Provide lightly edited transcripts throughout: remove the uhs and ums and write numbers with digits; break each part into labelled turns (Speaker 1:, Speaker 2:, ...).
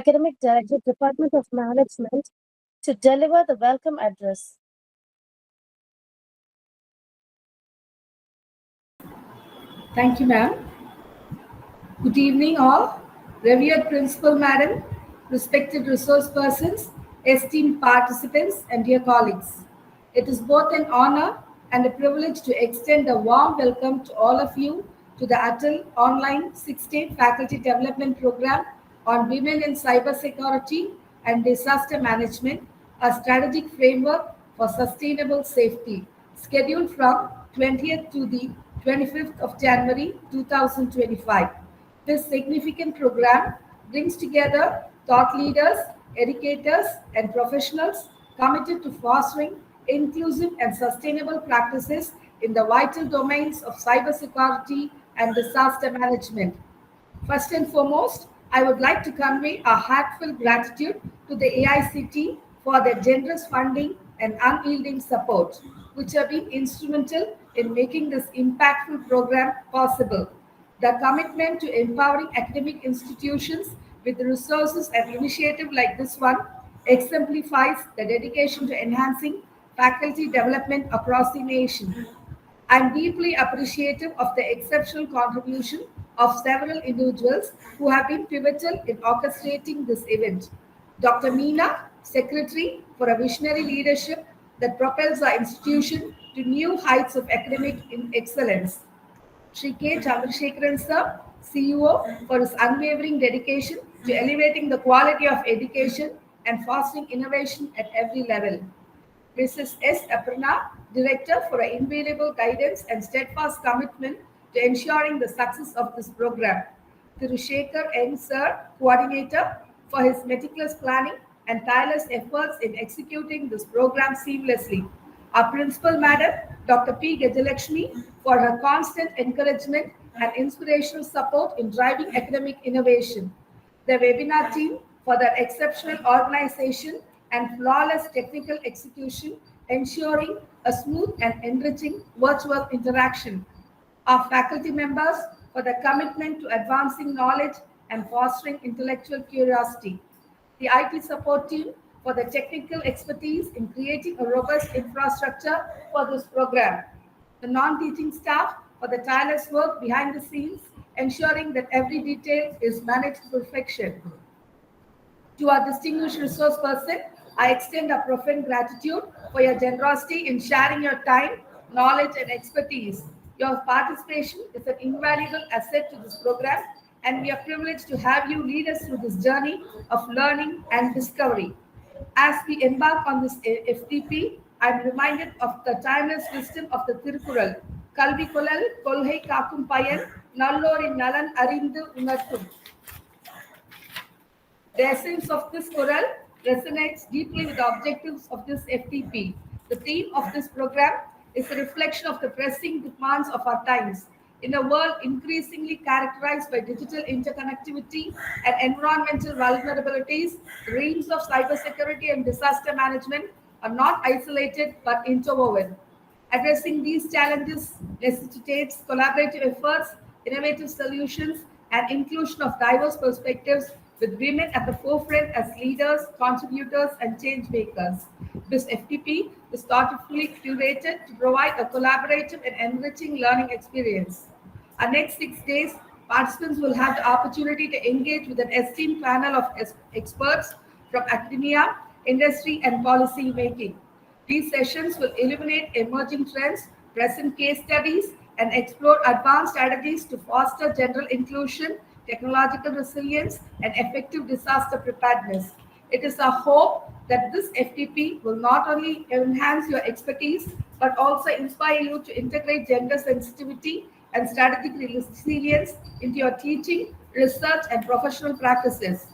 Speaker 1: Academic Director, Department of Management, to deliver the welcome address.
Speaker 2: Thank you, ma'am. Good evening, all. Revered Principal Madam, respected resource persons, esteemed participants, and dear colleagues. It is both an honor and a privilege to extend a warm welcome to all of you to the ATAL online 6-day faculty development program on women in cybersecurity and disaster management, a strategic framework for sustainable safety, scheduled from 20th to the 25th of January 2025. This significant program brings together thought leaders, educators, and professionals committed to fostering inclusive and sustainable practices in the vital domains of cybersecurity and disaster management. First and foremost, I would like to convey a heartfelt gratitude to the AICT for their generous funding and unyielding support, which have been instrumental in making this impactful program possible. The commitment to empowering academic institutions with resources and initiative like this one exemplifies the dedication to enhancing faculty development across the nation. I'm deeply appreciative of the exceptional contribution of several individuals who have been pivotal in orchestrating this event. Dr. Meena, Secretary, for a visionary leadership that propels our institution to new heights of academic excellence. Shri K. Chandrasekharan Sir, CEO, for his unwavering dedication to elevating the quality of education and fostering innovation at every level. Mrs. S. Aparna, Director, for her invaluable guidance and steadfast commitment to ensuring the success of this program. Thiru Shekhar N. Sir, Coordinator, for his meticulous planning and tireless efforts in executing this program seamlessly. Our Principal Madam, Dr. P. Gajalakshmi, for her constant encouragement and inspirational support in driving academic innovation. The webinar team for their exceptional organization and flawless technical execution, ensuring a smooth and enriching virtual interaction. Our faculty members for their commitment to advancing knowledge and fostering intellectual curiosity. The IT support team for the technical expertise in creating a robust infrastructure for this program. The non-teaching staff for the tireless work behind the scenes, ensuring that every detail is managed to perfection. To our distinguished resource person, I extend a profound gratitude for your generosity in sharing your time, knowledge, and expertise. Your participation is an invaluable asset to this program, and we are privileged to have you lead us through this journey of learning and discovery. As we embark on this FDP, I'm reminded of the timeless wisdom of the Tirukural. Kalvi Kolal, Kolhai Kakum Payan, Nallorin Nalan Arindu Unartum. The essence of this choral resonates deeply with the objectives of this FTP. The theme of this program is a reflection of the pressing demands of our times. In a world increasingly characterized by digital interconnectivity and environmental vulnerabilities, the realms of cybersecurity and disaster management are not isolated but interwoven. Addressing these challenges necessitates collaborative efforts, innovative solutions, and inclusion of diverse perspectives with women at the forefront as leaders, contributors, and change makers. This FTP is thoughtfully curated to provide a collaborative and enriching learning experience. Our next 6 days, participants will have the opportunity to engage with an esteemed panel of experts from academia, industry, and policy making. These sessions will illuminate emerging trends, present case studies, and explore advanced strategies to foster general inclusion, technological resilience, and effective disaster preparedness. It is our hope that this FTP will not only enhance your expertise but also inspire you to integrate gender sensitivity and strategic resilience into your teaching, research, and professional practices.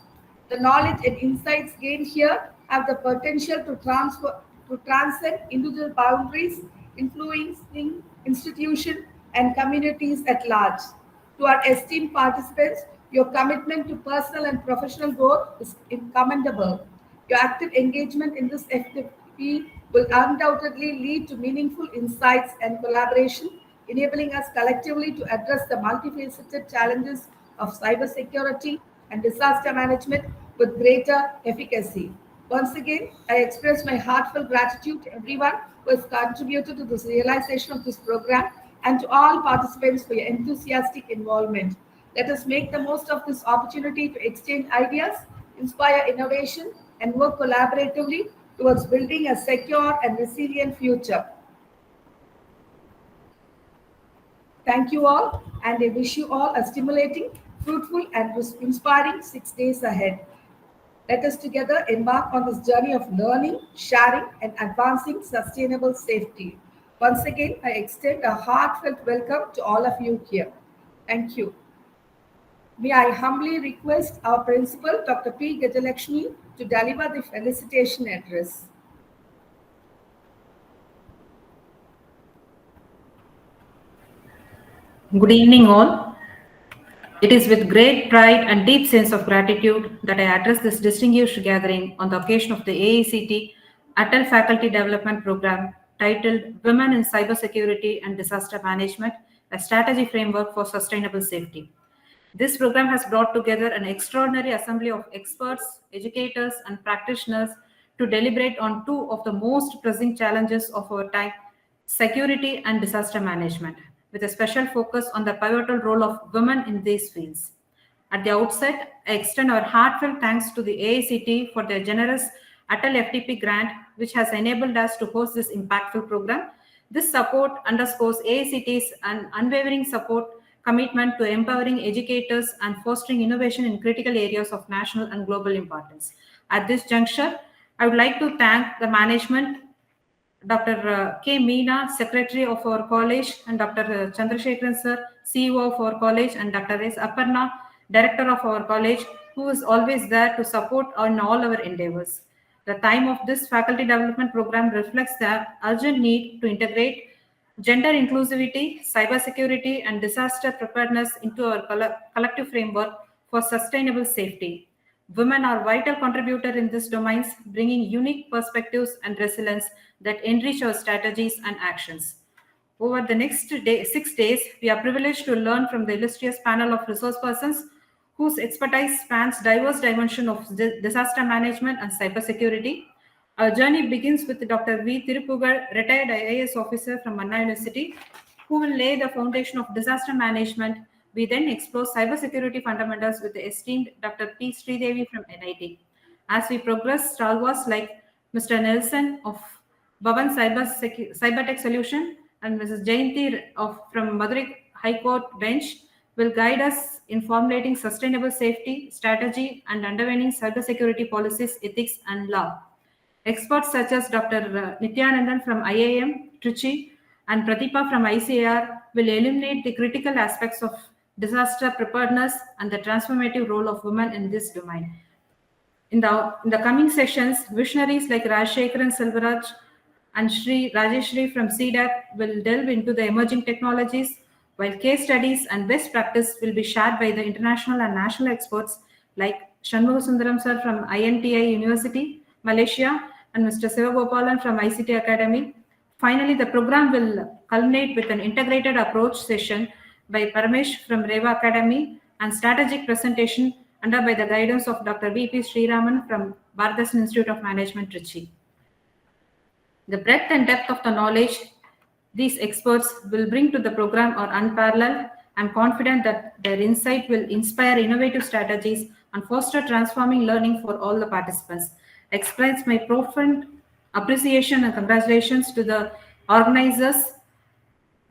Speaker 2: The knowledge and insights gained here have the potential to transcend individual boundaries, influencing institutions and communities at large. To our esteemed participants, your commitment to personal and professional growth is commendable. Your active engagement in this FTP will undoubtedly lead to meaningful insights and collaboration, enabling us collectively to address the multifaceted challenges of cybersecurity and disaster management with greater efficacy. Once again, I express my heartfelt gratitude to everyone who has contributed to this realization of this program and to all participants for your enthusiastic involvement. Let us make the most of this opportunity to exchange ideas, inspire innovation, and work collaboratively towards building a secure and resilient future. Thank you all, and I wish you all a stimulating, fruitful, and inspiring 6 days ahead. Let us together embark on this journey of learning, sharing, and advancing sustainable safety. Once again, I extend a heartfelt welcome to all of you here. Thank you. May I humbly request our principal, Dr. P. Gajalakshmi, to deliver the felicitation address.
Speaker 3: Good evening, all. It is with great pride and deep sense of gratitude that I address this distinguished gathering on the occasion of the AACT ATAL Faculty Development Program titled Women in Cybersecurity and Disaster Management, a Strategy Framework for Sustainable Safety. This program has brought together an extraordinary assembly of experts, educators, and practitioners to deliberate on two of the most pressing challenges of our time: security and disaster management, with a special focus on the pivotal role of women in these fields. At the outset, I extend our heartfelt thanks to the AICT for their generous ATAL FDP grant, which has enabled us to host this impactful program. This support underscores AICT's unwavering support commitment to empowering educators and fostering innovation in critical areas of national and global importance. At this juncture, I would like to thank the management, Dr. K. Meena, Secretary of our college, and Dr. Chandrasekharan Sir, CEO of our college, and Dr. S. Aparna, Director of our college, who is always there to support in all our endeavors. The time of this faculty development program reflects the urgent need to integrate gender inclusivity, cybersecurity, and disaster preparedness into our collective framework for sustainable safety. Women are vital contributors in these domains, bringing unique perspectives and resilience that enrich our strategies and actions. Over the next 6 days, we are privileged to learn from the illustrious panel of resource persons whose expertise spans diverse dimensions of disaster management and cybersecurity. Our journey begins with Dr. V. Thirupugal, retired IAS officer from Anna University, who will lay the foundation of disaster management. We then explore cybersecurity fundamentals with the esteemed Dr. P. Sridevi from NIT. As we progress, stalwarts like Mr. Nelson of Bhavan Cybertech Solution and Mrs. Jayanti from Madurai High Court bench will guide us in formulating sustainable safety, strategy, and underpinning cybersecurity policies, ethics, and law. Experts such as Dr. Nityanandan from IIM, Trichy, and Pratipa from ICAR will illuminate the critical aspects of disaster preparedness and the transformative role of women in this domain. In the coming sessions, visionaries like Rajshekharan Selvaraj and Sri Rajeshri from CDAC will delve into the emerging technologies, while case studies and best practice will be shared by the international and national experts like Shanmugasundaram sir from INTI University, Malaysia, and Mr. Sivagopalan from ICT Academy. Finally, the program will culminate with an integrated approach session by Paramesh from Reva Academy and strategic presentation under by the guidance of Dr. V.P. Sriraman from Bharadasan Institute of Management, Trichy. The breadth and depth of the knowledge these experts will bring to the program are unparalleled. I'm confident that their insight will inspire innovative strategies and foster transforming learning for all the participants. I express my profound appreciation and congratulations to the organizers,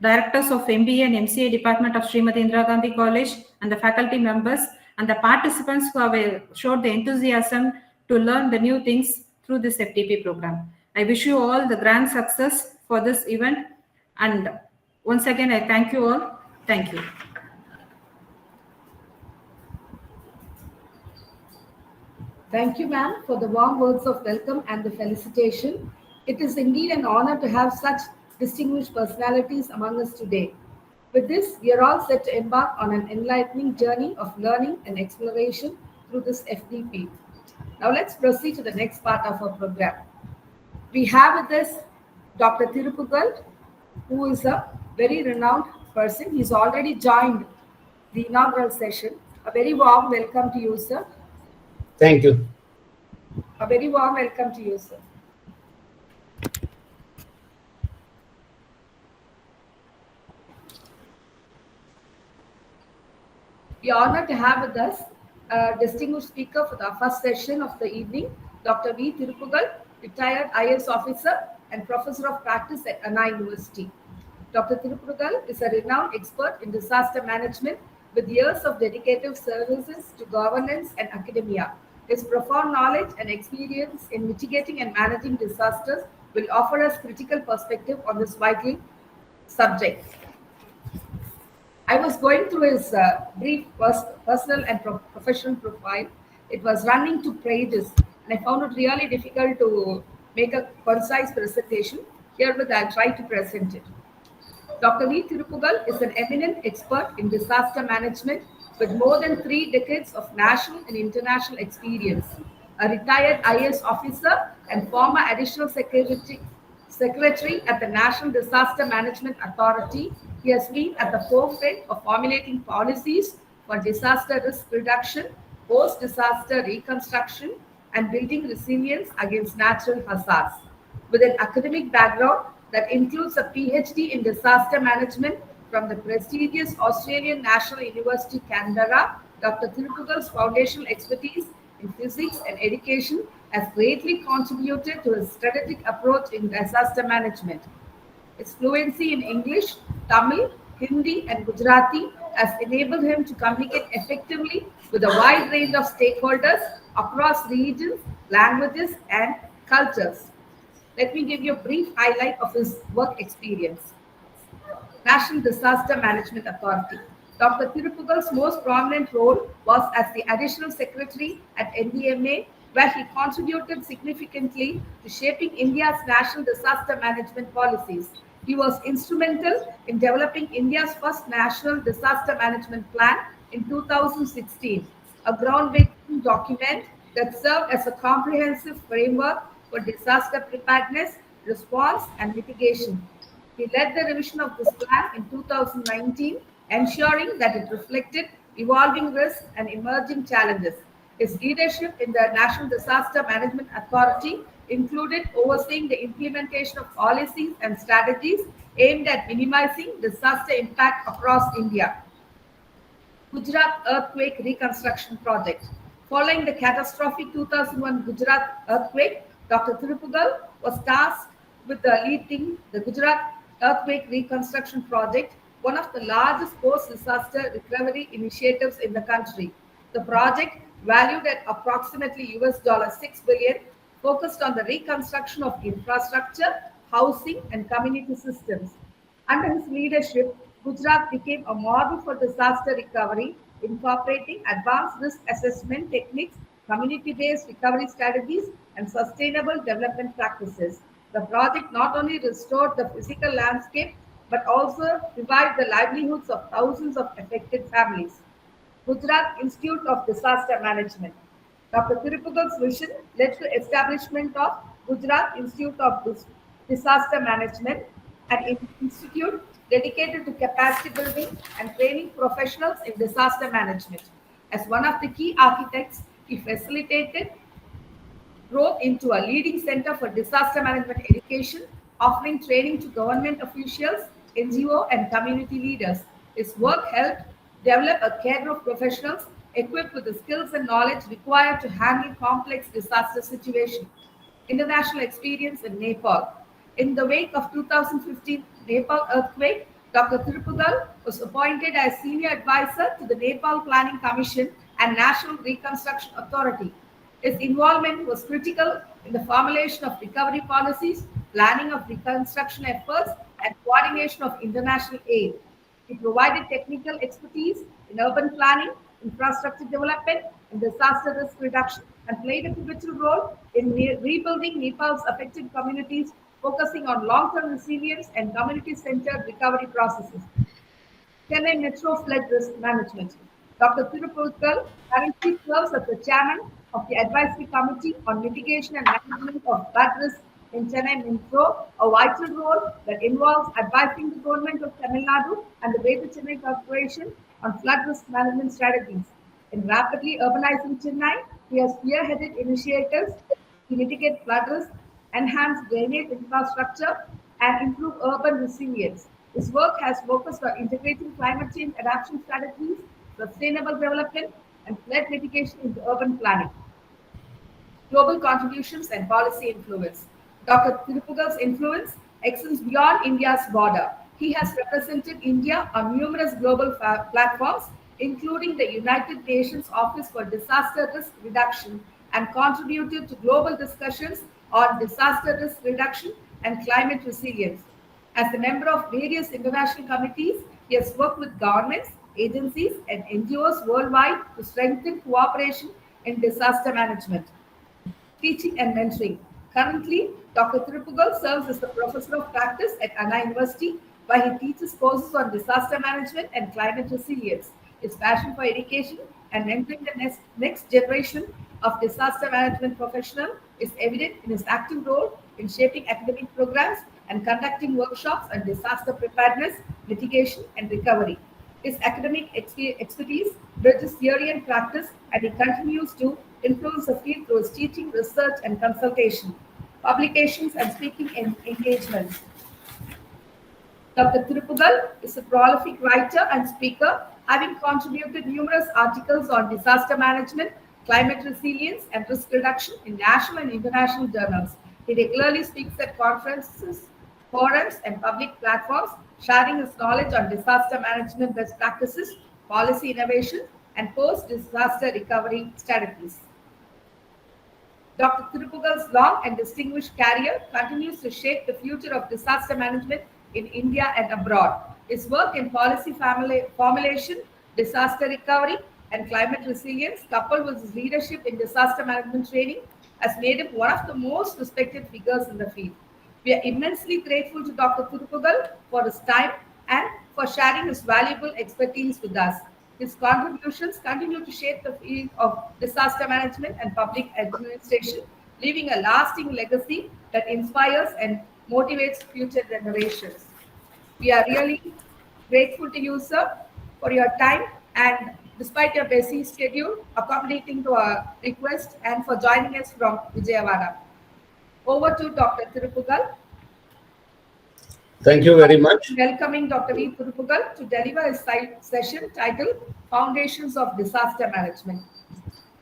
Speaker 3: directors of MBA and MCA Department of Srimati Indira Gandhi College, and the faculty members, and the participants who have showed the enthusiasm to learn the new things through this FTP program. I wish you all the grand success for this event, and once again, I thank you all. Thank you.
Speaker 2: Thank you, ma'am, for the warm words of welcome and the felicitation. It is indeed an honor to have such distinguished personalities among us today. With this, we are all set to embark on an enlightening journey of learning and exploration through this FDP. Now let's proceed to the next part of our program. We have with us Dr. Thirupugal, who is a very renowned person. He's already joined the inaugural session. A very warm welcome to you, sir.
Speaker 4: Thank you.
Speaker 2: A very warm welcome to you, sir. We are honored to have with us a distinguished speaker for the first session of the evening, Dr. V. Thirupugal, retired IS officer and professor of practice at Anna University. Dr. Thirupugal is a renowned expert in disaster management with years of dedicated services to governance and academia. His profound knowledge and experience in mitigating and managing disasters will offer us critical perspective on this vital subject. I was going through his brief personal and professional profile. It was running to pages, and I found it really difficult to make a concise presentation. Herewith, I'll try to present it. Dr. V. Thirupugal is an eminent expert in disaster management with more than 3 decades of national and international experience. A retired IS officer and former additional secretary at the National Disaster Management Authority, he has been at the forefront of formulating policies for disaster risk reduction, post disaster reconstruction, and building resilience against natural hazards. With an academic background that includes a PhD in disaster management from the prestigious Australian National University, Canberra, Dr. Thirupugal's foundational expertise in physics and education has greatly contributed to his strategic approach in disaster management. His fluency in English, Tamil, Hindi, and Gujarati has enabled him to communicate effectively with a wide range of stakeholders across regions, languages, and cultures. Let me give you a brief highlight of his work experience. National Disaster Management Authority. Dr. Thirupugal's most prominent role was as the Additional Secretary at NDMA, where he contributed significantly to shaping India's national disaster management policies. He was instrumental in developing India's first National Disaster Management Plan in 2016, a groundbreaking document that served as a comprehensive framework for disaster preparedness, response, and mitigation. He led the revision of this plan in 2019, ensuring that it reflected evolving risks and emerging challenges. His leadership in the National Disaster Management Authority included overseeing the implementation of policies and strategies aimed at minimizing disaster impact across India. Gujarat Earthquake Reconstruction Project. Following the catastrophic 2001 Gujarat earthquake, Dr. Thirupugal was tasked with leading the Gujarat Earthquake Reconstruction Project, one of the largest post-disaster recovery initiatives in the country. The project, valued at approximately $6 billion, focused on the reconstruction of infrastructure, housing, and community systems. Under his leadership, Gujarat became a model for disaster recovery, incorporating advanced risk assessment techniques, community based recovery strategies, and sustainable development practices. The project not only restored the physical landscape but also revived the livelihoods of thousands of affected families. Gujarat Institute of Disaster Management. Dr. Thirupugal's vision led to the establishment of Gujarat Institute of Disaster Management, an institute dedicated to capacity building and training professionals in disaster management. As one of the key architects, he facilitated growth into a leading center for disaster management education, offering training to government officials, NGO, and community leaders. His work helped develop a cadre of professionals equipped with the skills and knowledge required to handle complex disaster situations. International experience in Nepal. In the wake of 2015 Nepal earthquake, Dr. Thirupugal was appointed as senior advisor to the Nepal Planning Commission and National Reconstruction Authority. His involvement was critical in the formulation of recovery policies, planning of reconstruction efforts, and coordination of international aid. He provided technical expertise in urban planning, infrastructure development, and disaster risk reduction, and played a pivotal role in rebuilding Nepal's affected communities, focusing on long-term resilience and community-centered recovery processes. Chennai Metro Flood Risk Management. Dr. Thirupugal currently serves as the chairman of the Advisory Committee on Mitigation and Management of Flood Risk in Chennai Metro, a vital role that involves advising the government of Tamil Nadu and the Greater Chennai Corporation on flood risk management strategies. In rapidly urbanizing Chennai, He has spearheaded initiatives to mitigate flood risk, enhance drainage infrastructure, and improve urban resilience. His work has focused on integrating climate change adaptation strategies, sustainable development, and flood mitigation into urban planning. Global contributions and policy influence. Dr. Thirupugal's influence extends beyond India's border. He has represented India on numerous global platforms, including the United Nations Office for Disaster Risk Reduction, and contributed to global discussions on disaster risk reduction and climate resilience. As a member of various international committees, he has worked with governments, agencies, and NGOs worldwide to strengthen cooperation in disaster management. Teaching and mentoring. Currently, Dr. Thirupugal serves as the professor of practice at Anna University, where he teaches courses on disaster management and climate resilience. His passion for education and mentoring the next generation of disaster management professionals is evident in his active role in shaping academic programs and conducting workshops on disaster preparedness, mitigation, and recovery. His academic expertise bridges theory and practice, and he continues to influence the field through his teaching, research, and consultation, publications, and speaking engagements. Dr. Thirupugal is a prolific writer and speaker, having contributed numerous articles on disaster management, climate resilience, and risk reduction in national and international journals. He regularly speaks at conferences, forums, and public platforms, sharing his knowledge on disaster management best practices, policy innovation, and post disaster recovery strategies. Dr. Thirupugal's long and distinguished career continues to shape the future of disaster management in India and abroad. His work in policy formulation, disaster recovery, and climate resilience, coupled with his leadership in disaster management training, has made him one of the most respected figures in the field. We are immensely grateful to Dr. Thirupugal for his time and for sharing his valuable expertise with us. His contributions continue to shape the field of disaster management and public administration, leaving a lasting legacy that inspires and motivates future generations. We are really grateful to you, sir, for your time and despite your busy schedule, accommodating to our request and for joining us from Vijayawada. Over to Dr. Thirupugal.
Speaker 4: Thank you very much.
Speaker 2: Welcoming Dr. V. Thirupugal to deliver a session titled Foundations of Disaster Management.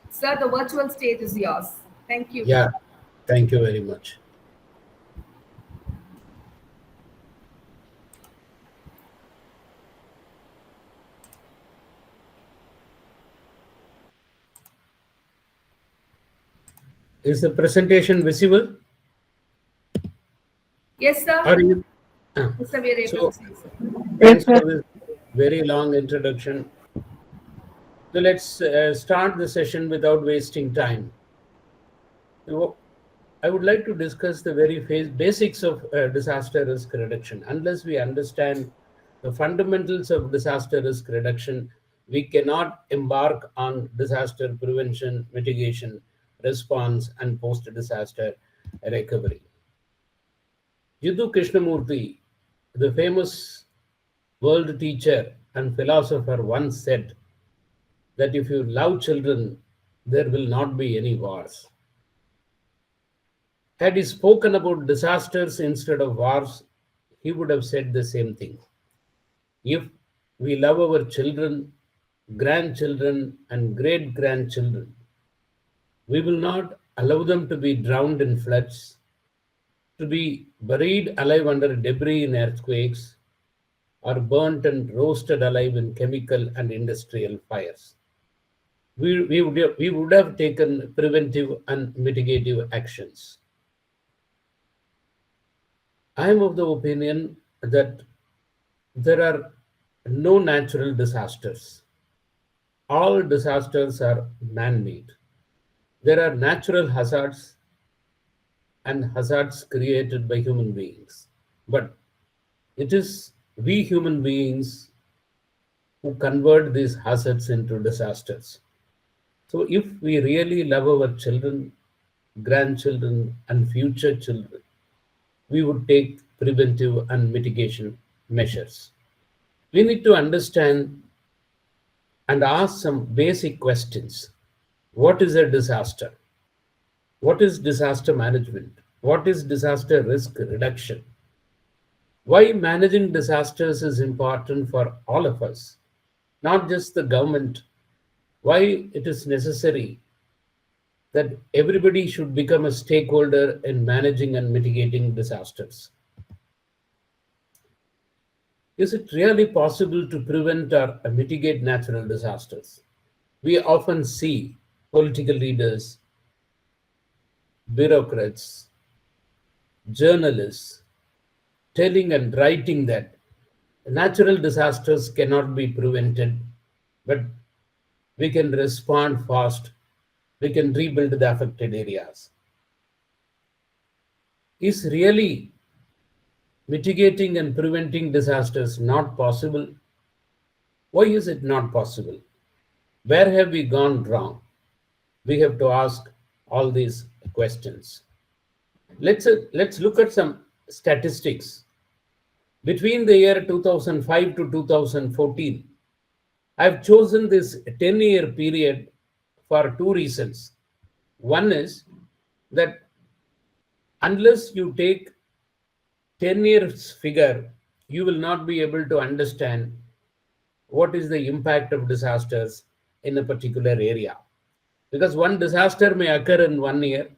Speaker 2: Sir, the virtual stage is yours. Thank you.
Speaker 4: Yeah, thank you very much. Is the presentation visible?
Speaker 2: Yes, sir.
Speaker 4: Are you?
Speaker 2: Yes, sir, we are able to see, sir.
Speaker 4: Thanks for this very long introduction. So let's start the session without wasting time. So I would like to discuss the very basics of disaster risk reduction. Unless we understand the fundamentals of disaster risk reduction, we cannot embark on disaster prevention, mitigation, response, and post-disaster recovery. Yudhu Krishnamurti, the famous world teacher and philosopher, once said that if you love children, there will not be any wars. Had he spoken about disasters instead of wars, he would have said the same thing. If we love our children, grandchildren, and great grandchildren, we will not allow them to be drowned in floods, to be buried alive under debris in earthquakes, or burnt and roasted alive in chemical and industrial fires. We would have taken preventive and mitigative actions. I am of the opinion that there are no natural disasters. All disasters are man-made. There are natural hazards and hazards created by human beings. But it is we human beings who convert these hazards into disasters. So if we really love our children, grandchildren, and future children, we would take preventive and mitigation measures. We need to understand and ask some basic questions. What is a disaster? What is disaster management? What is disaster risk reduction? Why managing disasters is important for all of us, not just the government. Why it is necessary that everybody should become a stakeholder in managing and mitigating disasters. Is it really possible to prevent or mitigate natural disasters? We often see political leaders, bureaucrats, journalists telling and writing that natural disasters cannot be prevented, but we can respond fast, we can rebuild the affected areas. Is really mitigating and preventing disasters not possible? Why is it not possible? Where have we gone wrong? We have to ask all these questions. Let's look at some statistics. Between the year 2005 to 2014, I've chosen this 10-year period for two reasons. One is that unless you take 10 years figure, you will not be able to understand what is the impact of disasters in a particular area. Because one disaster may occur in 1 year,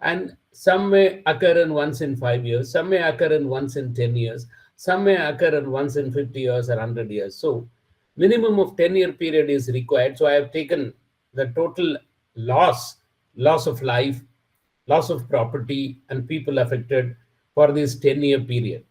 Speaker 4: and some may occur in once in 5 years, some may occur in once in 10 years, some may occur in once in 50 years or 100 years. So minimum of 10-year period is required. So I have taken the total loss of life, loss of property and people affected for this 10-year period.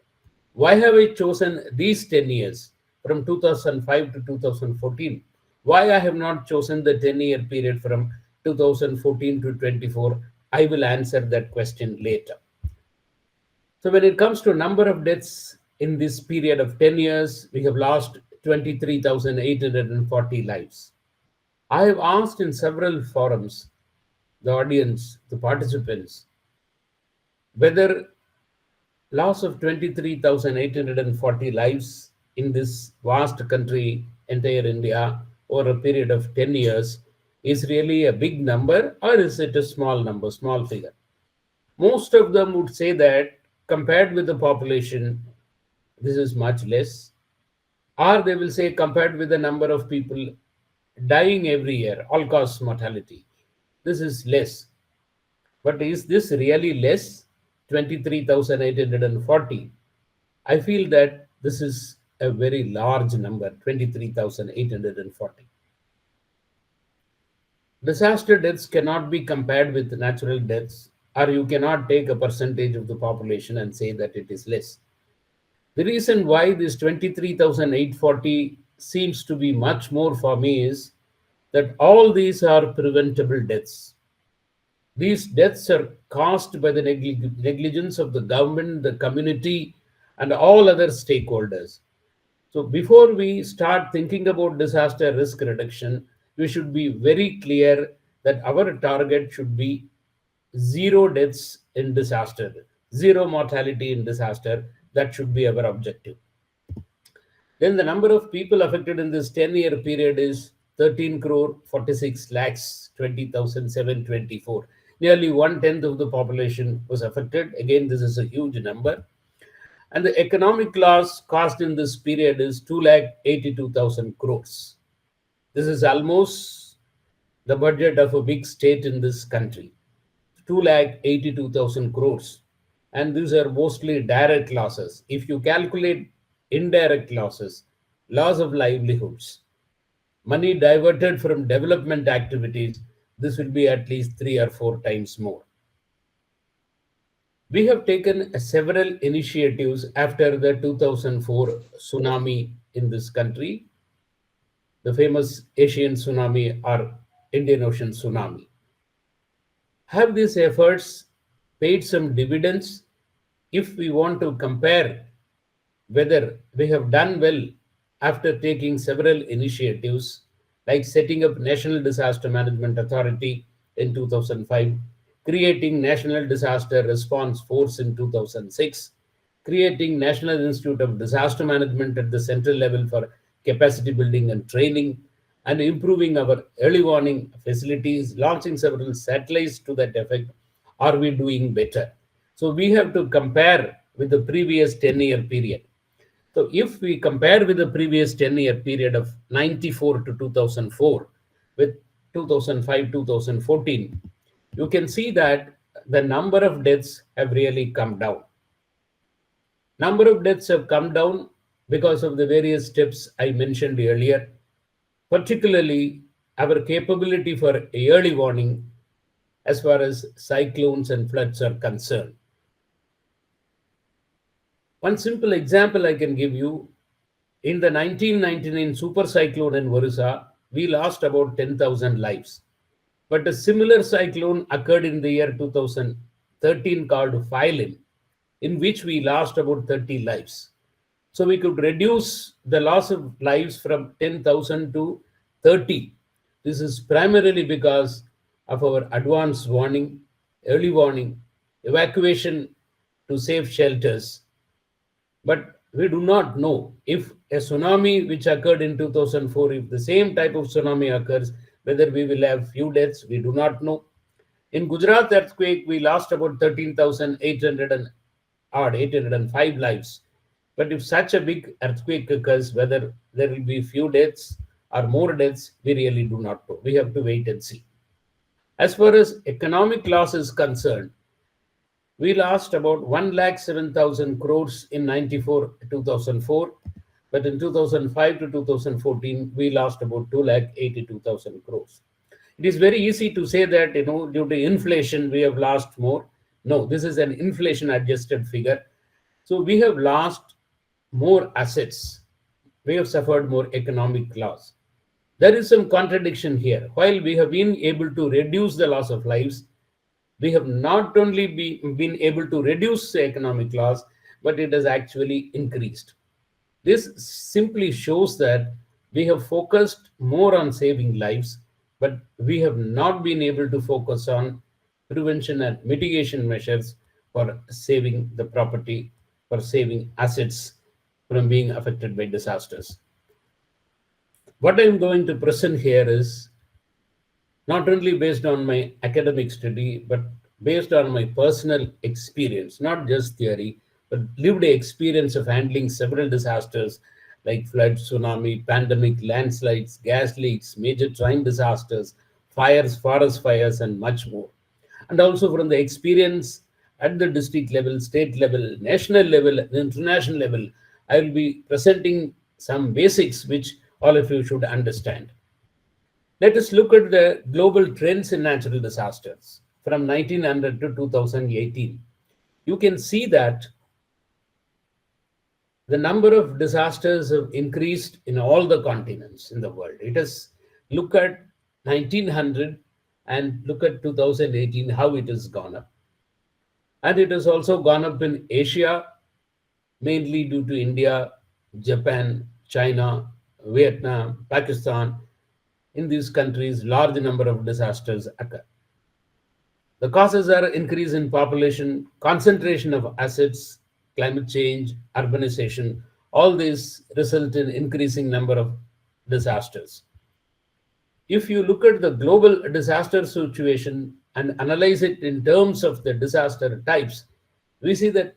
Speaker 4: Why have I chosen these 10 years from 2005 to 2014? Why I have not chosen the 10-year period from 2014 to 24? I will answer that question later. So when it comes to number of deaths in this period of 10 years, we have lost 23,840 lives. I have asked in several forums, the audience, the participants, whether loss of 23,840 lives in this vast country, entire India, over a period of 10 years is really a big number, or is it a small number, small figure? Most of them would say that compared with the population, this is much less. Or they will say compared with the number of people dying every year, all cause mortality, this is less. But is this really less? 23,840. I feel that this is a very large number, 23,840. Disaster deaths cannot be compared with natural deaths, or you cannot take a percentage of the population and say that it is less. The reason why this 23,840 seems to be much more for me is that all these are preventable deaths. These deaths are caused by the negligence of the government, the community, and all other stakeholders. So before we start thinking about disaster risk reduction, we should be very clear that our target should be zero deaths in disaster, zero mortality in disaster. That should be our objective. Then the number of people affected in this 10-year period is 13 crore 46 lakhs 20,724. Nearly 1/10 of the population was affected. Again, this is a huge number. And the economic loss cost in this period is 2,82,000 crores. This is almost the budget of a big state in this country. 2,82,000 crores. And these are mostly direct losses. If you calculate indirect losses, loss of livelihoods, money diverted from development activities, this will be at least 3 or 4 times more. We have taken several initiatives after the 2004 tsunami in this country, the famous Asian tsunami or Indian Ocean tsunami. Have these efforts paid some dividends? If we want to compare whether we have done well after taking several initiatives, like setting up National Disaster Management Authority in 2005, creating National Disaster Response Force in 2006, creating National Institute of Disaster Management at the central level for capacity building and training, and improving our early warning facilities, launching several satellites to that effect? Are we doing better? So we have to compare with the previous 10-year period. So if we compare with the previous 10-year period of 94 to 2004 with 2005 2014, you can see that the number of deaths have really come down. Number of deaths have come down because of the various steps I mentioned earlier, particularly our capability for early warning as far as cyclones and floods are concerned. One simple example I can give you: in the 1999 super cyclone in Orissa, we lost about 10,000 lives. But a similar cyclone occurred in the year 2013 called Phylum, in which we lost about 30 lives. So we could reduce the loss of lives from 10,000 to 30. This is primarily because of our advanced warning, early warning, evacuation to safe shelters. But we do not know if a tsunami which occurred in 2004, if the same type of tsunami occurs, whether we will have few deaths, we do not know. In Gujarat earthquake, we lost about 13,800 and odd, 805 lives. But if such a big earthquake occurs, whether there will be few deaths or more deaths, we really do not know. We have to wait and see. As far as economic loss is concerned, we lost about 107,000 crores in 94 2004, but in 2005 to 2014 we lost about 282,000 crores. It is very easy to say that, due to inflation we have lost more. No, this is an inflation adjusted figure. So we have lost more assets, we have suffered more economic loss. There is some contradiction here. While we have been able to reduce the loss of lives, we have not only been able to reduce the economic loss, but it has actually increased. This simply shows that we have focused more on saving lives, but we have not been able to focus on prevention and mitigation measures for saving the property, for saving assets from being affected by disasters. What I'm going to present here is not only based on my academic study, but based on my personal experience, not just theory, but lived experience of handling several disasters like flood, tsunami, pandemic, landslides, gas leaks, major train disasters, fires, forest fires, and much more. And also from the experience at the district level, state level, national level, and international level, I will be presenting some basics which all of you should understand. Let us look at the global trends in natural disasters from 1900 to 2018. You can see that the number of disasters have increased in all the continents in the world. It has, look at 1900 and look at 2018, how it has gone up. And it has also gone up in Asia, mainly due to India, Japan, China, Vietnam, Pakistan. In these countries, large number of disasters occur. The causes are increase in population, concentration of assets, climate change, urbanization. All these result in increasing number of disasters. If you look at the global disaster situation and analyze it in terms of the disaster types, we see that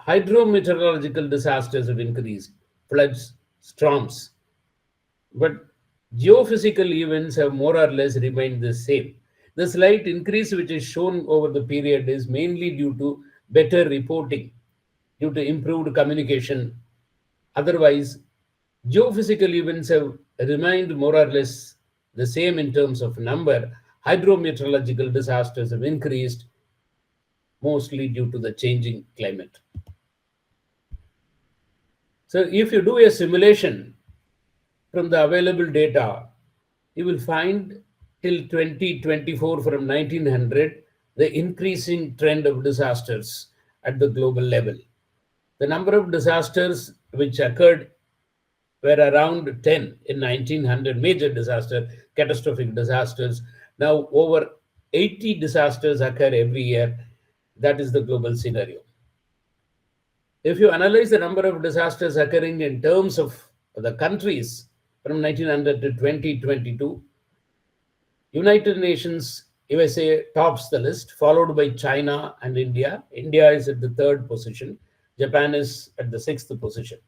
Speaker 4: hydrometeorological disasters have increased, floods, storms, but geophysical events have more or less remained the same. The slight increase which is shown over the period is mainly due to better reporting, due to improved communication. Otherwise, geophysical events have remained more or less the same in terms of number. Hydrometeorological disasters have increased, mostly due to the changing climate. So if you do a simulation from the available data, you will find till 2024 from 1900 the increasing trend of disasters at the global level. The number of disasters which occurred were around 10 in 1900, major disaster, catastrophic disasters. Now over 80 disasters occur every year. That is the global scenario. If you analyze the number of disasters occurring in terms of the countries, from 1900 to 2022. United Nations USA tops the list, followed by China and India. India is at the third position. Japan is at the sixth position.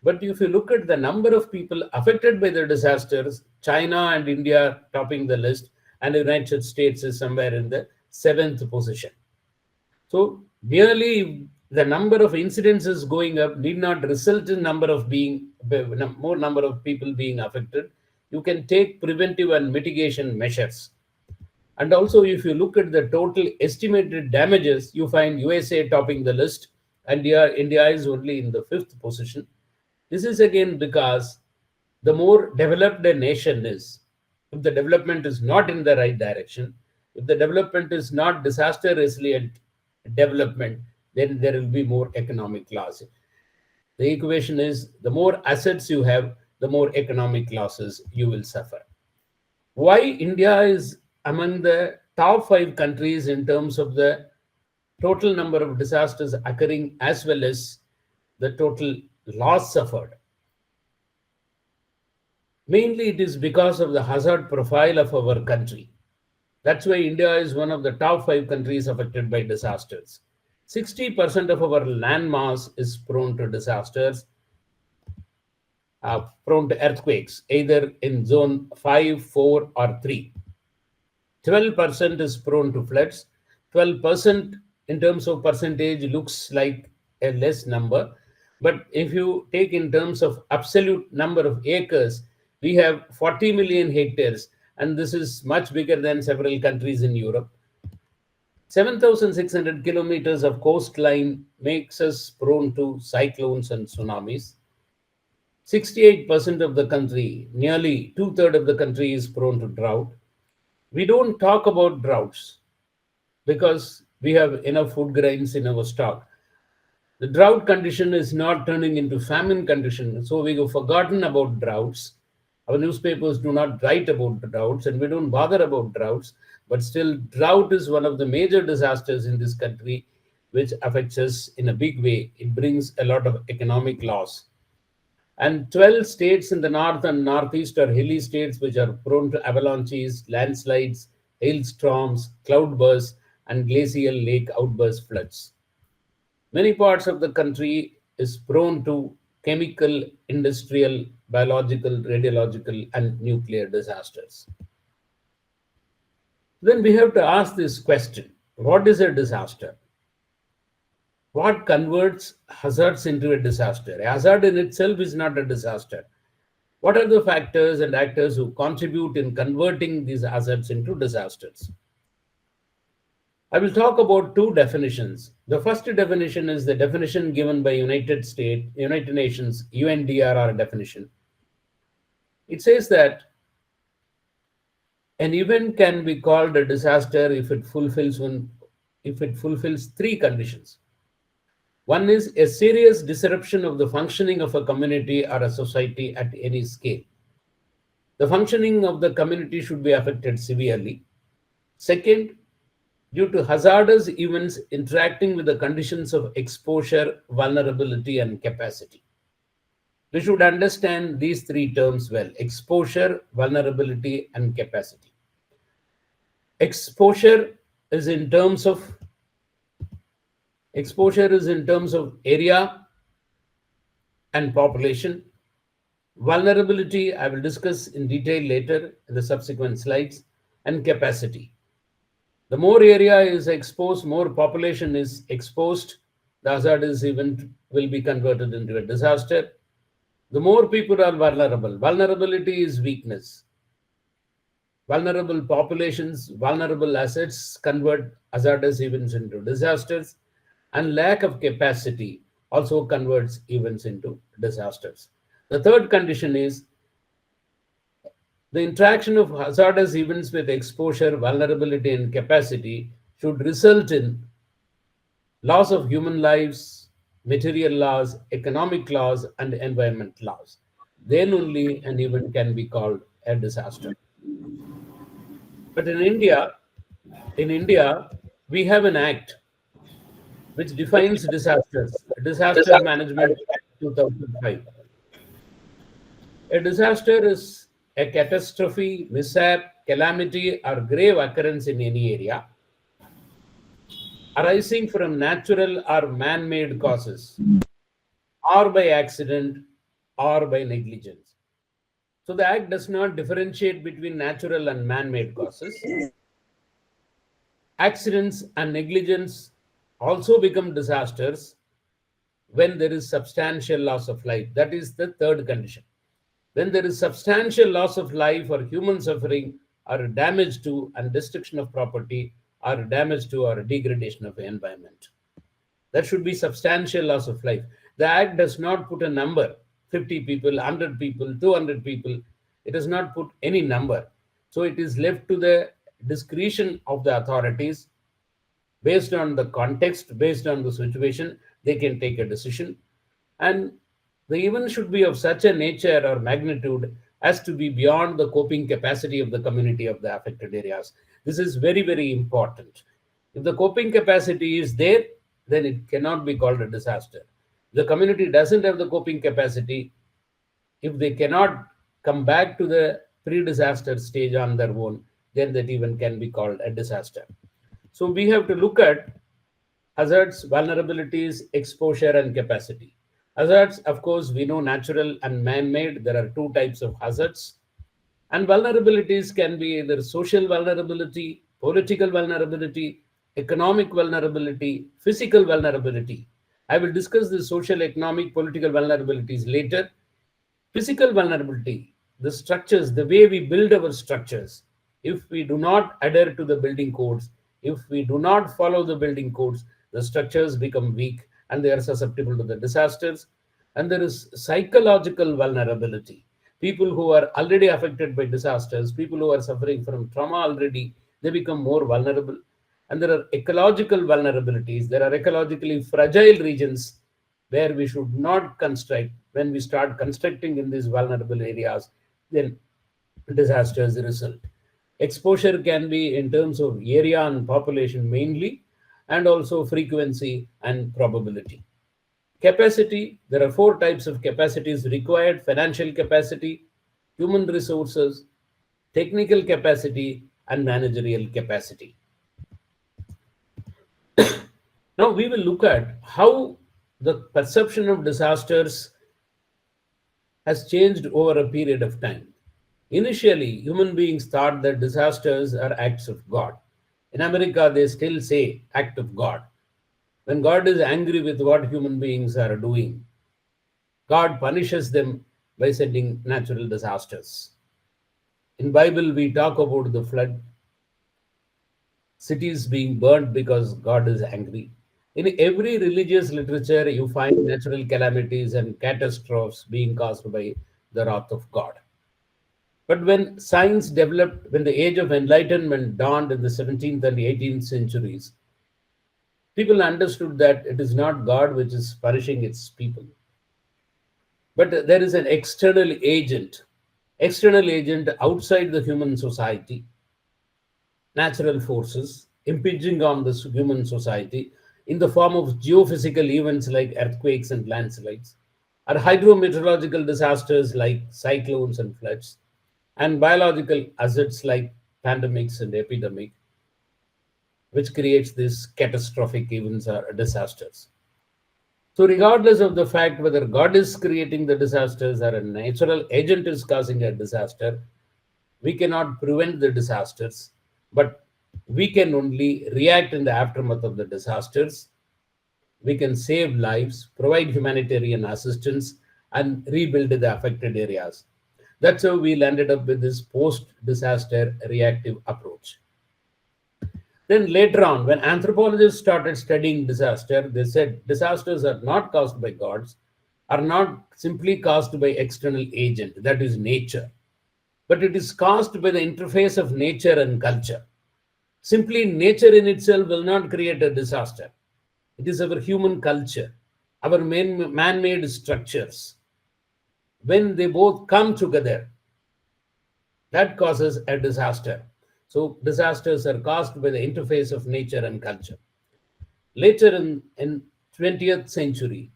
Speaker 4: But if you look at the number of people affected by the disasters, China and India topping the list, and the United States is somewhere in the seventh position. So merely the number of incidences going up need not result in more number of people being affected. You can take preventive and mitigation measures. And also, if you look at the total estimated damages, you find USA topping the list, and India is only in the fifth position. This is again because the more developed a nation is, if the development is not in the right direction, if the development is not disaster resilient development, then there will be more economic loss. The equation is the more assets you have, the more economic losses you will suffer. Why India is among the top 5 countries in terms of the total number of disasters occurring as well as the total loss suffered? Mainly it is because of the hazard profile of our country. That's why India is one of the top 5 countries affected by disasters. 60% of our land mass is prone to disasters, prone to earthquakes, either in zone 5, 4, or 3. 12% is prone to floods. 12% in terms of percentage looks like a less number. But if you take in terms of absolute number of acres, we have 40 million hectares, and this is much bigger than several countries in Europe. 7,600 kilometers of coastline makes us prone to cyclones and tsunamis. 68% of the country, nearly two-thirds of the country, is prone to drought. We don't talk about droughts because we have enough food grains in our stock. The drought condition is not turning into famine condition, so we have forgotten about droughts. Our newspapers do not write about droughts, and we don't bother about droughts. But still, drought is one of the major disasters in this country, which affects us in a big way. It brings a lot of economic loss. And 12 states in the north and northeast are hilly states which are prone to avalanches, landslides, hailstorms, cloudbursts, and glacial lake outburst floods. Many parts of the country is prone to chemical, industrial, biological, radiological, and nuclear disasters. Then we have to ask this question: what is a disaster? What converts hazards into a disaster? A hazard in itself is not a disaster. What are the factors and actors who contribute in converting these hazards into disasters? I will talk about 2 definitions. The first definition is the definition given by United Nations UNDRR definition. It says that an event can be called a disaster if it fulfills 3 conditions. One is a serious disruption of the functioning of a community or a society at any scale. The functioning of the community should be affected severely. Second, due to hazardous events interacting with the conditions of exposure, vulnerability, and capacity. We should understand these 3 terms well: exposure, vulnerability, and capacity. Exposure is in terms of area and population. Vulnerability, I will discuss in detail later in the subsequent slides, and capacity. The more area is exposed, more population is exposed, the hazardous event will be converted into a disaster. The more people are vulnerable. Vulnerability is weakness. Vulnerable populations, vulnerable assets convert hazardous events into disasters, and lack of capacity also converts events into disasters. The third condition is the interaction of hazardous events with exposure, vulnerability, and capacity should result in loss of human lives, material loss, economic loss, and environment loss. Then only an event can be called a disaster. But in India, we have an act which defines disasters, Disaster Management Act 2005. A disaster is a catastrophe, mishap, calamity, or grave occurrence in any area arising from natural or man made causes, or by accident, or by negligence. So the Act does not differentiate between natural and man made causes. Accidents and negligence also become disasters when there is substantial loss of life. That is the third condition. When there is substantial loss of life or human suffering or damage to and destruction of property or damage to or degradation of the environment. That should be substantial loss of life. The Act does not put a number 50 people, 100 people, 200 people. It does not put any number. So it is left to the discretion of the authorities based on the context, based on the situation, they can take a decision. And the event should be of such a nature or magnitude as to be beyond the coping capacity of the community of the affected areas. This is very, very important. If the coping capacity is there, then it cannot be called a disaster. The community doesn't have the coping capacity. If they cannot come back to the pre-disaster stage on their own, then that event can be called a disaster. So we have to look at hazards, vulnerabilities, exposure, and capacity. Hazards, of course, we know natural and man-made. There are two types of hazards. And vulnerabilities can be either social vulnerability, political vulnerability, economic vulnerability, physical vulnerability. I will discuss the social, economic, political vulnerabilities later. Physical vulnerability, the structures, the way we build our structures. If we do not adhere to the building codes, if we do not follow the building codes, the structures become weak and they are susceptible to the disasters. And there is psychological vulnerability. People who are already affected by disasters, people who are suffering from trauma already, they become more vulnerable. And there are ecological vulnerabilities. There are ecologically fragile regions where we should not construct. When we start constructing in these vulnerable areas, then disasters result. Exposure can be in terms of area and population mainly, and also frequency and probability. Capacity, there are four types of capacities required: financial capacity, human resources, technical capacity, and managerial capacity. Now we will look at how the perception of disasters has changed over a period of time. Initially, human beings thought that disasters are acts of God. In America, they still say act of God. When God is angry with what human beings are doing, God punishes them by sending natural disasters. In Bible, we talk about the flood, cities being burnt because God is angry. In every religious literature, you find natural calamities and catastrophes being caused by the wrath of God. But when science developed, when the age of enlightenment dawned in the 17th and 18th centuries, people understood that it is not God which is punishing its people, but there is an external agent outside the human society, natural forces impinging on this human society in the form of geophysical events like earthquakes and landslides, or hydrometeorological disasters like cyclones and floods, and biological hazards like pandemics and epidemic, which creates these catastrophic events or disasters. So regardless of the fact whether God is creating the disasters or a natural agent is causing a disaster, we cannot prevent the disasters, but we can only react in the aftermath of the disasters. We can save lives, provide humanitarian assistance, and rebuild the affected areas. That's how we landed up with this post-disaster reactive approach. Then later on, when anthropologists started studying disaster, they said disasters are not caused by gods, are not simply caused by external agent, that is nature, but it is caused by the interface of nature and culture. Simply nature in itself will not create a disaster. It is our human culture, our man-made structures. When they both come together, that causes a disaster. So disasters are caused by the interface of nature and culture. Later in 20th century,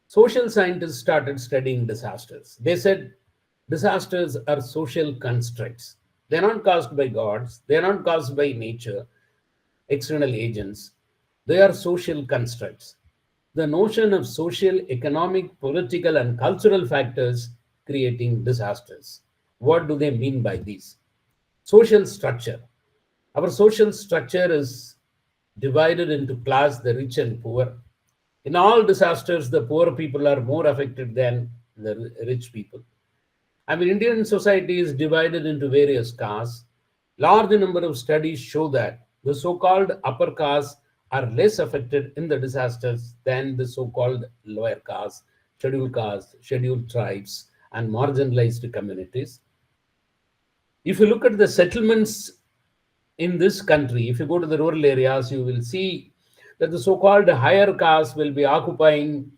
Speaker 4: social scientists started studying disasters. They said Disasters are social constructs. They're not caused by gods, they're not caused by nature, external agents. They are social constructs. The notion of social, economic, political, and cultural factors creating disasters. What do they mean by these? Social structure. Our social structure is divided into class, the rich and poor. In all disasters, the poor people are more affected than the rich people. I mean, Indian society is divided into various castes. Large number of studies show that the so-called upper castes are less affected in the disasters than the so-called lower castes, scheduled tribes, and marginalized communities. If you look at the settlements in this country, if you go to the rural areas, you will see that the so-called higher castes will be occupying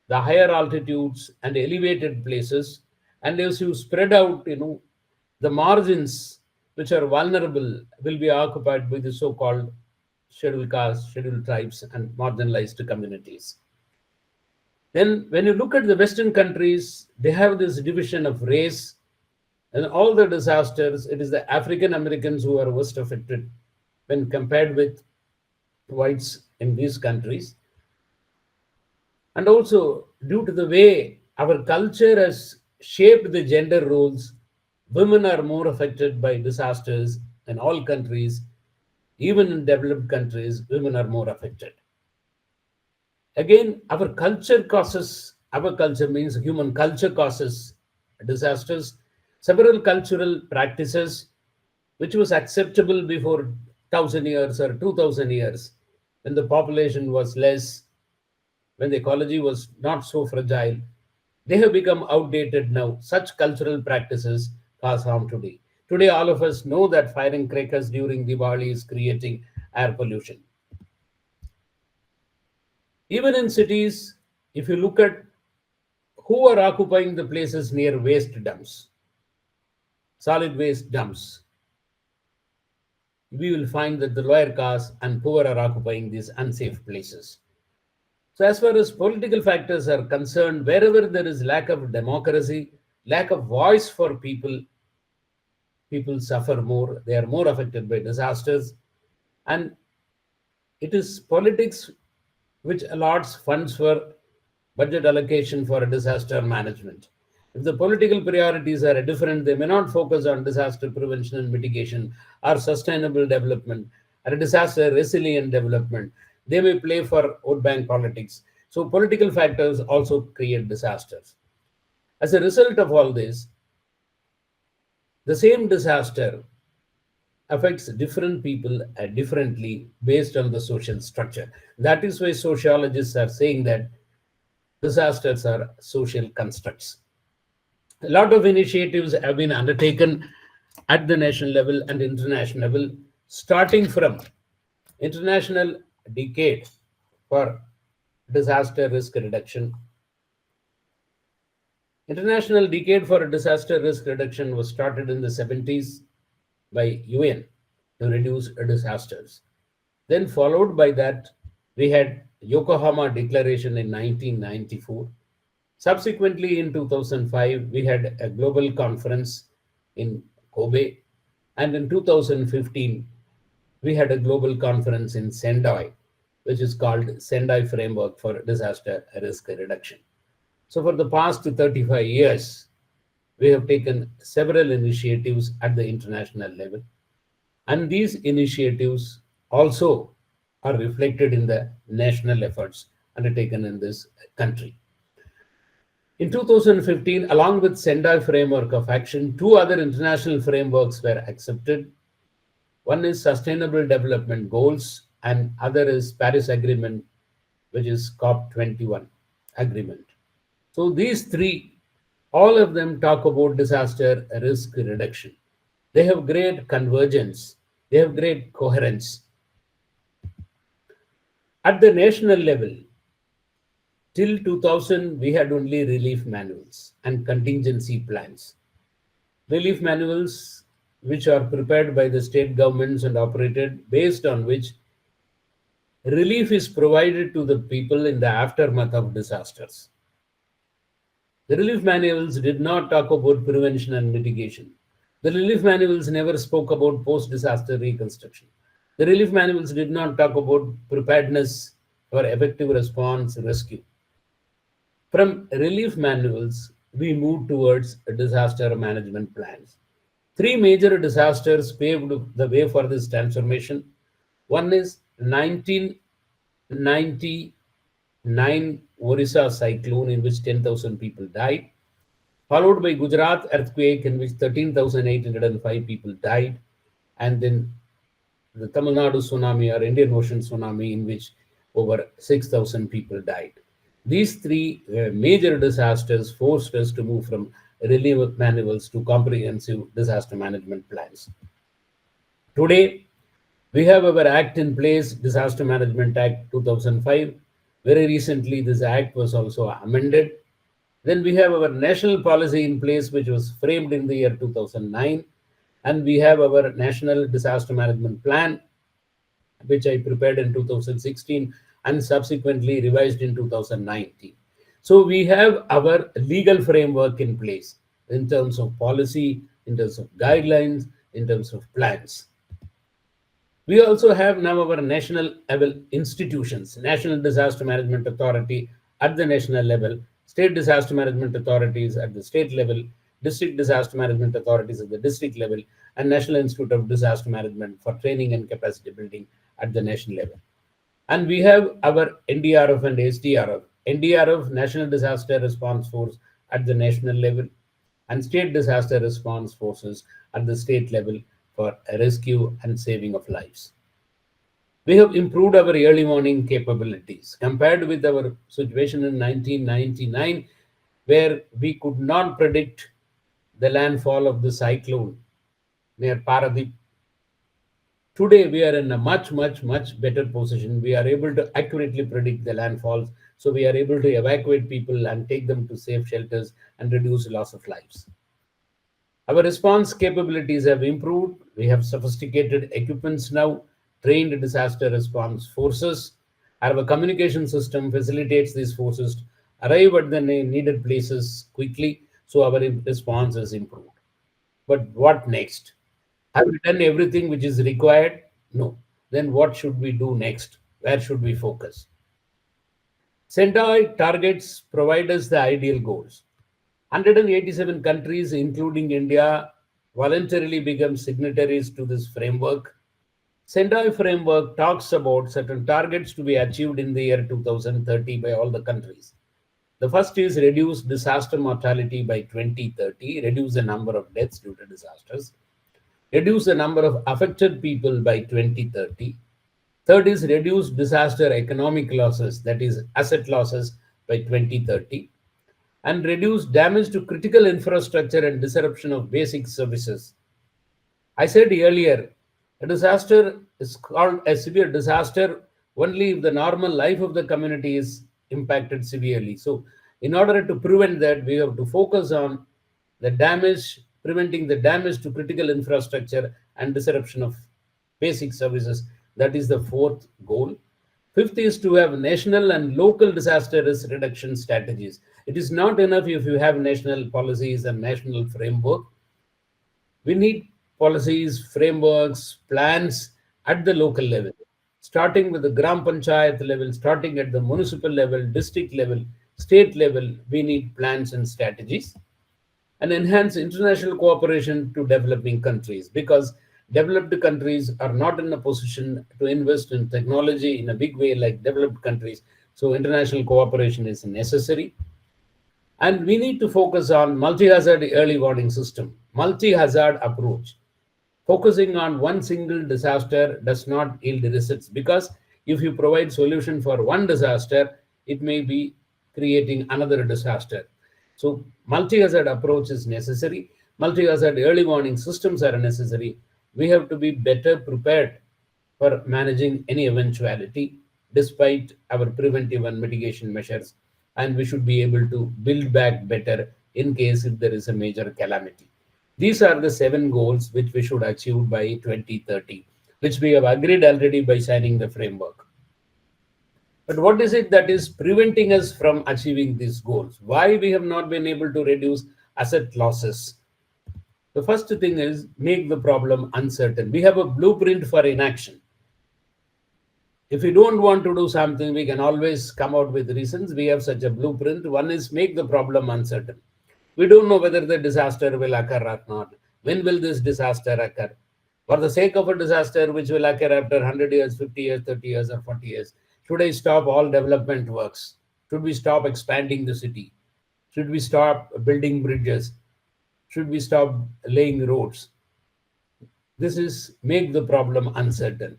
Speaker 4: the higher altitudes and elevated places. And as you spread out, the margins which are vulnerable will be occupied by the so-called scheduled castes, scheduled tribes, and marginalized communities. Then, when you look at the Western countries, they have this division of race. And all the disasters, it is the African Americans who are worst affected when compared with whites in these countries. And also, due to the way our culture has shaped the gender roles, women are more affected by disasters in all countries. Even in developed countries, women are more affected. Again, our culture means human culture causes disasters. Several cultural practices which was acceptable before 1,000 years or 2,000 years, when the population was less, when the ecology was not so fragile, they have become outdated now. Such cultural practices cause harm today. Today, all of us know that firing crackers during Diwali is creating air pollution. Even in cities, if you look at who are occupying the places near waste dumps, solid waste dumps, we will find that the lower caste and poor are occupying these unsafe places. So, as far as political factors are concerned, wherever there is lack of democracy, lack of voice for people, people suffer more. They are more affected by disasters. And it is politics which allots funds for budget allocation for disaster management. If the political priorities are different, they may not focus on disaster prevention and mitigation or sustainable development or disaster resilient development. They may play for vote bank politics. So political factors also create disasters. As a result of all this, the same disaster affects different people differently based on the social structure. That is why sociologists are saying that disasters are social constructs. A lot of initiatives have been undertaken at the national level and international level, starting from International Decade for Disaster Risk Reduction. International Decade for Disaster Risk Reduction was started in the 70s by UN to reduce disasters. Then followed by that, we had Yokohama Declaration in 1994. Subsequently, in 2005, we had a global conference in Kobe. And in 2015, we had a global conference in Sendai, which is called Sendai Framework for Disaster Risk Reduction. So for the past 35 years, we have taken several initiatives at the international level. And these initiatives also are reflected in the national efforts undertaken in this country. In 2015, along with Sendai Framework of Action, two other international frameworks were accepted. One is Sustainable Development Goals, and other is Paris Agreement, which is COP21 agreement. So these three, all of them talk about disaster risk reduction. They have great convergence. They have great coherence. At the national level, till 2000, we had only relief manuals and contingency plans. Relief manuals, which are prepared by the state governments and operated, based on which relief is provided to the people in the aftermath of disasters. The relief manuals did not talk about prevention and mitigation. The relief manuals never spoke about post disaster reconstruction. The relief manuals did not talk about preparedness or effective response rescue. From relief manuals, we moved towards disaster management plans. Three major disasters paved the way for this transformation. One is 1999 Orissa cyclone, in which 10,000 people died, followed by Gujarat earthquake, in which 13,805 people died, and then the Tamil Nadu tsunami or Indian Ocean tsunami, in which over 6,000 people died. These three major disasters forced us to move from relief manuals to comprehensive disaster management plans. Today, we have our act in place, Disaster Management Act 2005. Very recently, this act was also amended. Then we have our national policy in place, which was framed in the year 2009. And we have our National Disaster Management Plan, which I prepared in 2016 and subsequently revised in 2019. So we have our legal framework in place in terms of policy, in terms of guidelines, in terms of plans. We also have now our national level institutions, National Disaster Management Authority at the national level, state disaster management authorities at the state level, district disaster management authorities at the district level, and National Institute of Disaster Management for training and capacity building at the national level. And we have our NDRF and SDRF. NDRF, National Disaster Response Force at the national level, and state disaster response forces at the state level for rescue and saving of lives. We have improved our early warning capabilities compared with our situation in 1999, where we could not predict the landfall of the cyclone near Paradip. Today, we are in a much, much, much better position. We are able to accurately predict the landfalls, so we are able to evacuate people and take them to safe shelters and reduce loss of lives. Our response capabilities have improved. We have sophisticated equipments now, trained disaster response forces. Our communication system facilitates these forces to arrive at the needed places quickly, so our response is improved. But what next? Have we done everything which is required? No. Then what should we do next? Where should we focus? Sendai targets provide us the ideal goals. 187 countries, including India, voluntarily become signatories to this framework. Sendai framework talks about certain targets to be achieved in the year 2030 by all the countries. The first is reduce disaster mortality by 2030, reduce the number of deaths due to disasters, reduce the number of affected people by 2030. Third is reduce disaster economic losses, that is asset losses, by 2030, and reduce damage to critical infrastructure and disruption of basic services. I said earlier, a disaster is called a severe disaster only if the normal life of the community is impacted severely. So, in order to prevent that, we have to focus on the damage, preventing the damage to critical infrastructure and disruption of basic services. That is the fourth goal. Fifth is to have national and local disaster risk reduction strategies. It is not enough if you have national policies and national framework. We need policies, frameworks, plans at the local level, starting with the Gram Panchayat level, starting at the municipal level, district level, state level. We need plans and strategies, and enhance international cooperation to developing countries, because developed countries are not in a position to invest in technology in a big way like developed countries. So international cooperation is necessary. And we need to focus on multi-hazard early warning system, multi-hazard approach. Focusing on one single disaster does not yield results, because if you provide solution for one disaster, it may be creating another disaster. So multi-hazard approach is necessary. Multi-hazard early warning systems are necessary. We have to be better prepared for managing any eventuality despite our preventive and mitigation measures. And we should be able to build back better in case if there is a major calamity. These are the 7 goals which we should achieve by 2030, which we have agreed already by signing the framework. But what is it that is preventing us from achieving these goals? Why we have not been able to reduce asset losses? The first thing is make the problem uncertain. We have a blueprint for inaction. If we don't want to do something, we can always come out with reasons. We have such a blueprint. One is make the problem uncertain. We don't know whether the disaster will occur or not. When will this disaster occur? For the sake of a disaster which will occur after 100 years, 50 years, 30 years, or 40 years, should I stop all development works? Should we stop expanding the city? Should we stop building bridges? Should we stop laying roads? This is make the problem uncertain.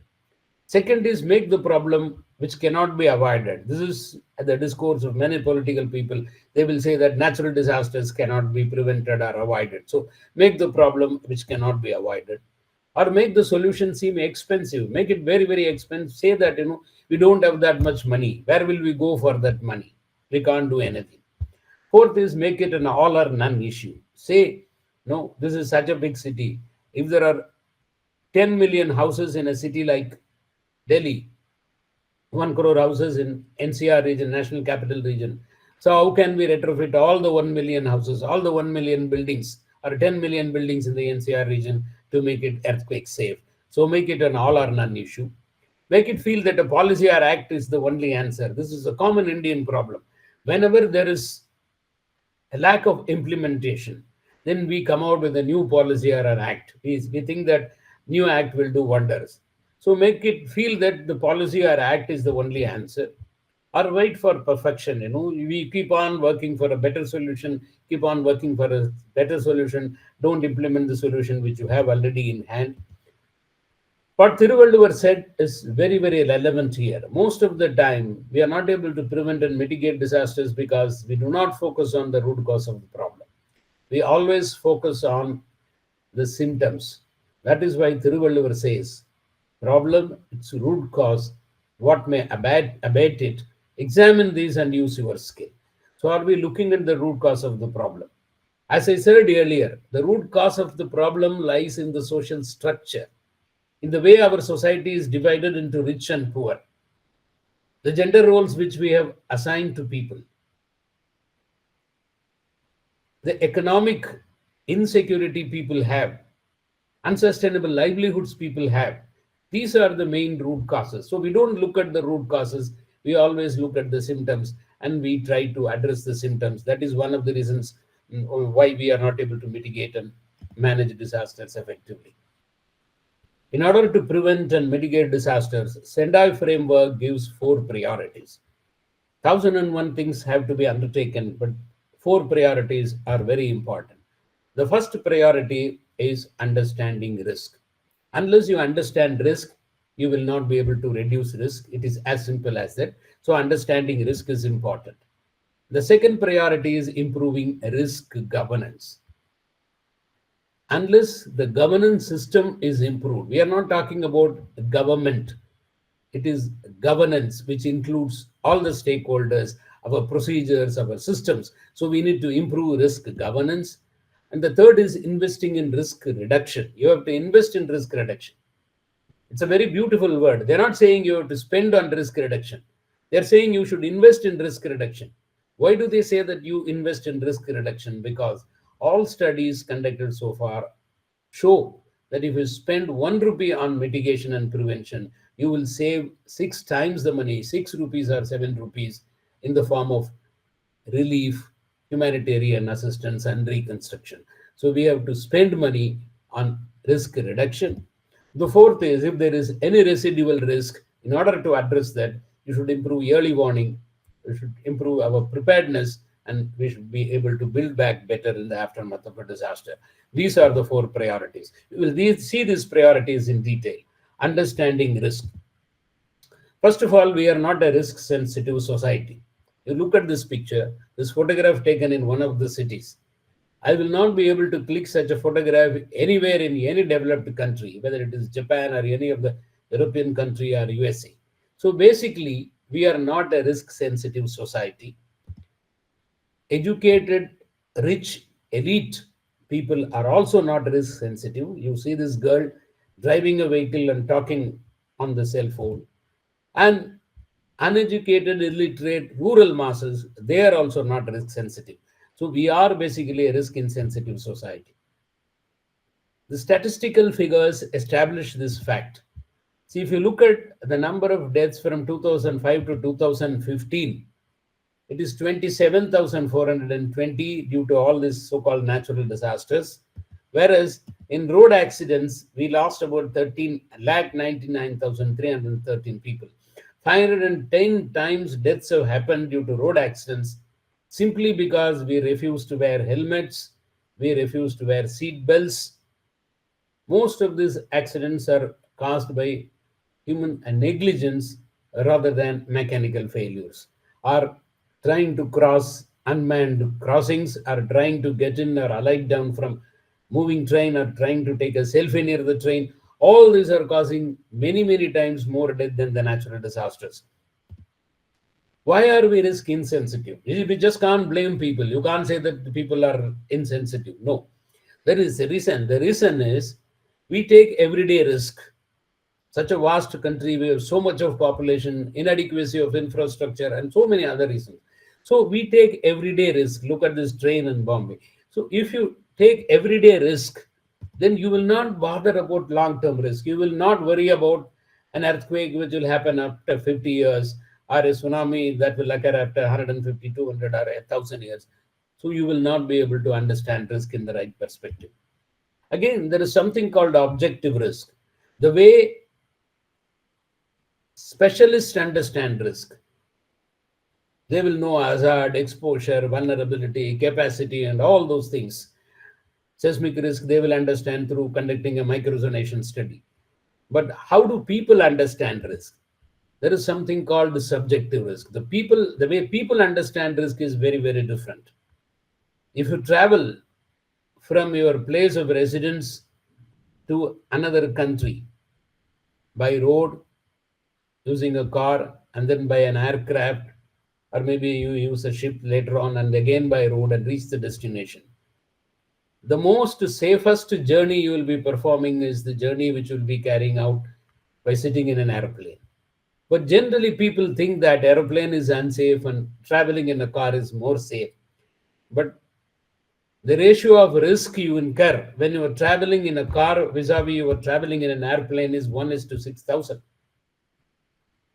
Speaker 4: Second is make the problem which cannot be avoided. This is the discourse of many political people. They will say that natural disasters cannot be prevented or avoided. So make the problem which cannot be avoided. Or make the solution seem expensive. Make it very, very expensive. Say that, we don't have that much money. Where will we go for that money? We can't do anything. Fourth is make it an all or none issue. Say, no, this is such a big city. If there are 10 million houses in a city like Delhi, 1 crore houses in NCR region, National Capital Region. So how can we retrofit all the 1 million houses, all the 1 million buildings or 10 million buildings in the NCR region to make it earthquake safe? So make it an all or none issue. Make it feel that a policy or act is the only answer. This is a common Indian problem. Whenever there is a lack of implementation, then we come out with a new policy or an act. We think that new act will do wonders. So make it feel that the policy or act is the only answer, or wait for perfection. We keep on working for a better solution, keep on working for a better solution. Don't implement the solution which you have already in hand. What Thiruvalluvar said is very, very relevant here. Most of the time, we are not able to prevent and mitigate disasters because we do not focus on the root cause of the problem. We always focus on the symptoms. That is why Thiruvalluvar says, problem, its root cause, what may abate it, examine these and use your skill. So are we looking at the root cause of the problem? As I said earlier, the root cause of the problem lies in the social structure, in the way our society is divided into rich and poor, the gender roles which we have assigned to people, the economic insecurity people have, unsustainable livelihoods people have. These are the main root causes. So we don't look at the root causes. We always look at the symptoms and we try to address the symptoms. That is one of the reasons why we are not able to mitigate and manage disasters effectively. In order to prevent and mitigate disasters, Sendai framework gives 4 priorities. 1001 things have to be undertaken, but 4 priorities are very important. The first priority is understanding risk. Unless you understand risk, you will not be able to reduce risk. It is as simple as that. So understanding risk is important. The second priority is improving risk governance. Unless the governance system is improved, we are not talking about government. It is governance, which includes all the stakeholders, our procedures, our systems. So we need to improve risk governance. And the third is investing in risk reduction. You have to invest in risk reduction. It's a very beautiful word. They're not saying you have to spend on risk reduction. They're saying you should invest in risk reduction. Why do they say that you invest in risk reduction? Because all studies conducted so far show that if you spend 1 rupee on mitigation and prevention, you will save 6 times the money, 6 rupees or 7 rupees, in the form of relief, humanitarian assistance, and reconstruction. So we have to spend money on risk reduction. The fourth is, if there is any residual risk, in order to address that, you should improve early warning, we should improve our preparedness, and we should be able to build back better in the aftermath of a disaster. These are the 4 priorities. We will see these priorities in detail. Understanding risk. First of all, we are not a risk-sensitive society. You look at this picture, this photograph taken in one of the cities. I will not be able to click such a photograph anywhere in any developed country, whether it is Japan or any of the European country or USA. So basically, we are not a risk-sensitive society. Educated, rich, elite people are also not risk-sensitive. You see this girl driving a vehicle and talking on the cell phone. And uneducated, illiterate, rural masses, they are also not risk sensitive. So we are basically a risk insensitive society. The statistical figures establish this fact. See, if you look at the number of deaths from 2005 to 2015, it is 27,420 due to all these so-called natural disasters. Whereas in road accidents, we lost about 13,99,313 people. 510 times deaths have happened due to road accidents simply because we refuse to wear helmets, we refuse to wear seat belts. Most of these accidents are caused by human negligence rather than mechanical failures, or trying to cross unmanned crossings, or trying to get in or alight down from moving train, or trying to take a selfie near the train. All these are causing many, many times more death than the natural disasters. Why are we risk insensitive? We just can't blame people. You can't say that the people are insensitive. No, there is a reason. The reason is we take everyday risk. Such a vast country, we have so much of population, inadequacy of infrastructure, and so many other reasons. So we take everyday risk. Look at this train in Bombay. So if you take everyday risk, then you will not bother about long-term risk. You will not worry about an earthquake which will happen after 50 years, or a tsunami that will occur after 150, 200, or 1,000 years. So you will not be able to understand risk in the right perspective. Again, there is something called objective risk. The way specialists understand risk, they will know hazard, exposure, vulnerability, capacity, and all those things. Seismic risk, they will understand through conducting a microresonance study. But how do people understand risk? There is something called the subjective risk. The way people understand risk is very, very different. If you travel from your place of residence to another country by road, using a car, and then by an aircraft, or maybe you use a ship later on, and again by road, and reach the destination, the most safest journey you will be performing is the journey which you will be carrying out by sitting in an airplane. But generally, people think that airplane is unsafe and traveling in a car is more safe. But the ratio of risk you incur when you are traveling in a car vis-a-vis you are traveling in an airplane is 1:6,000.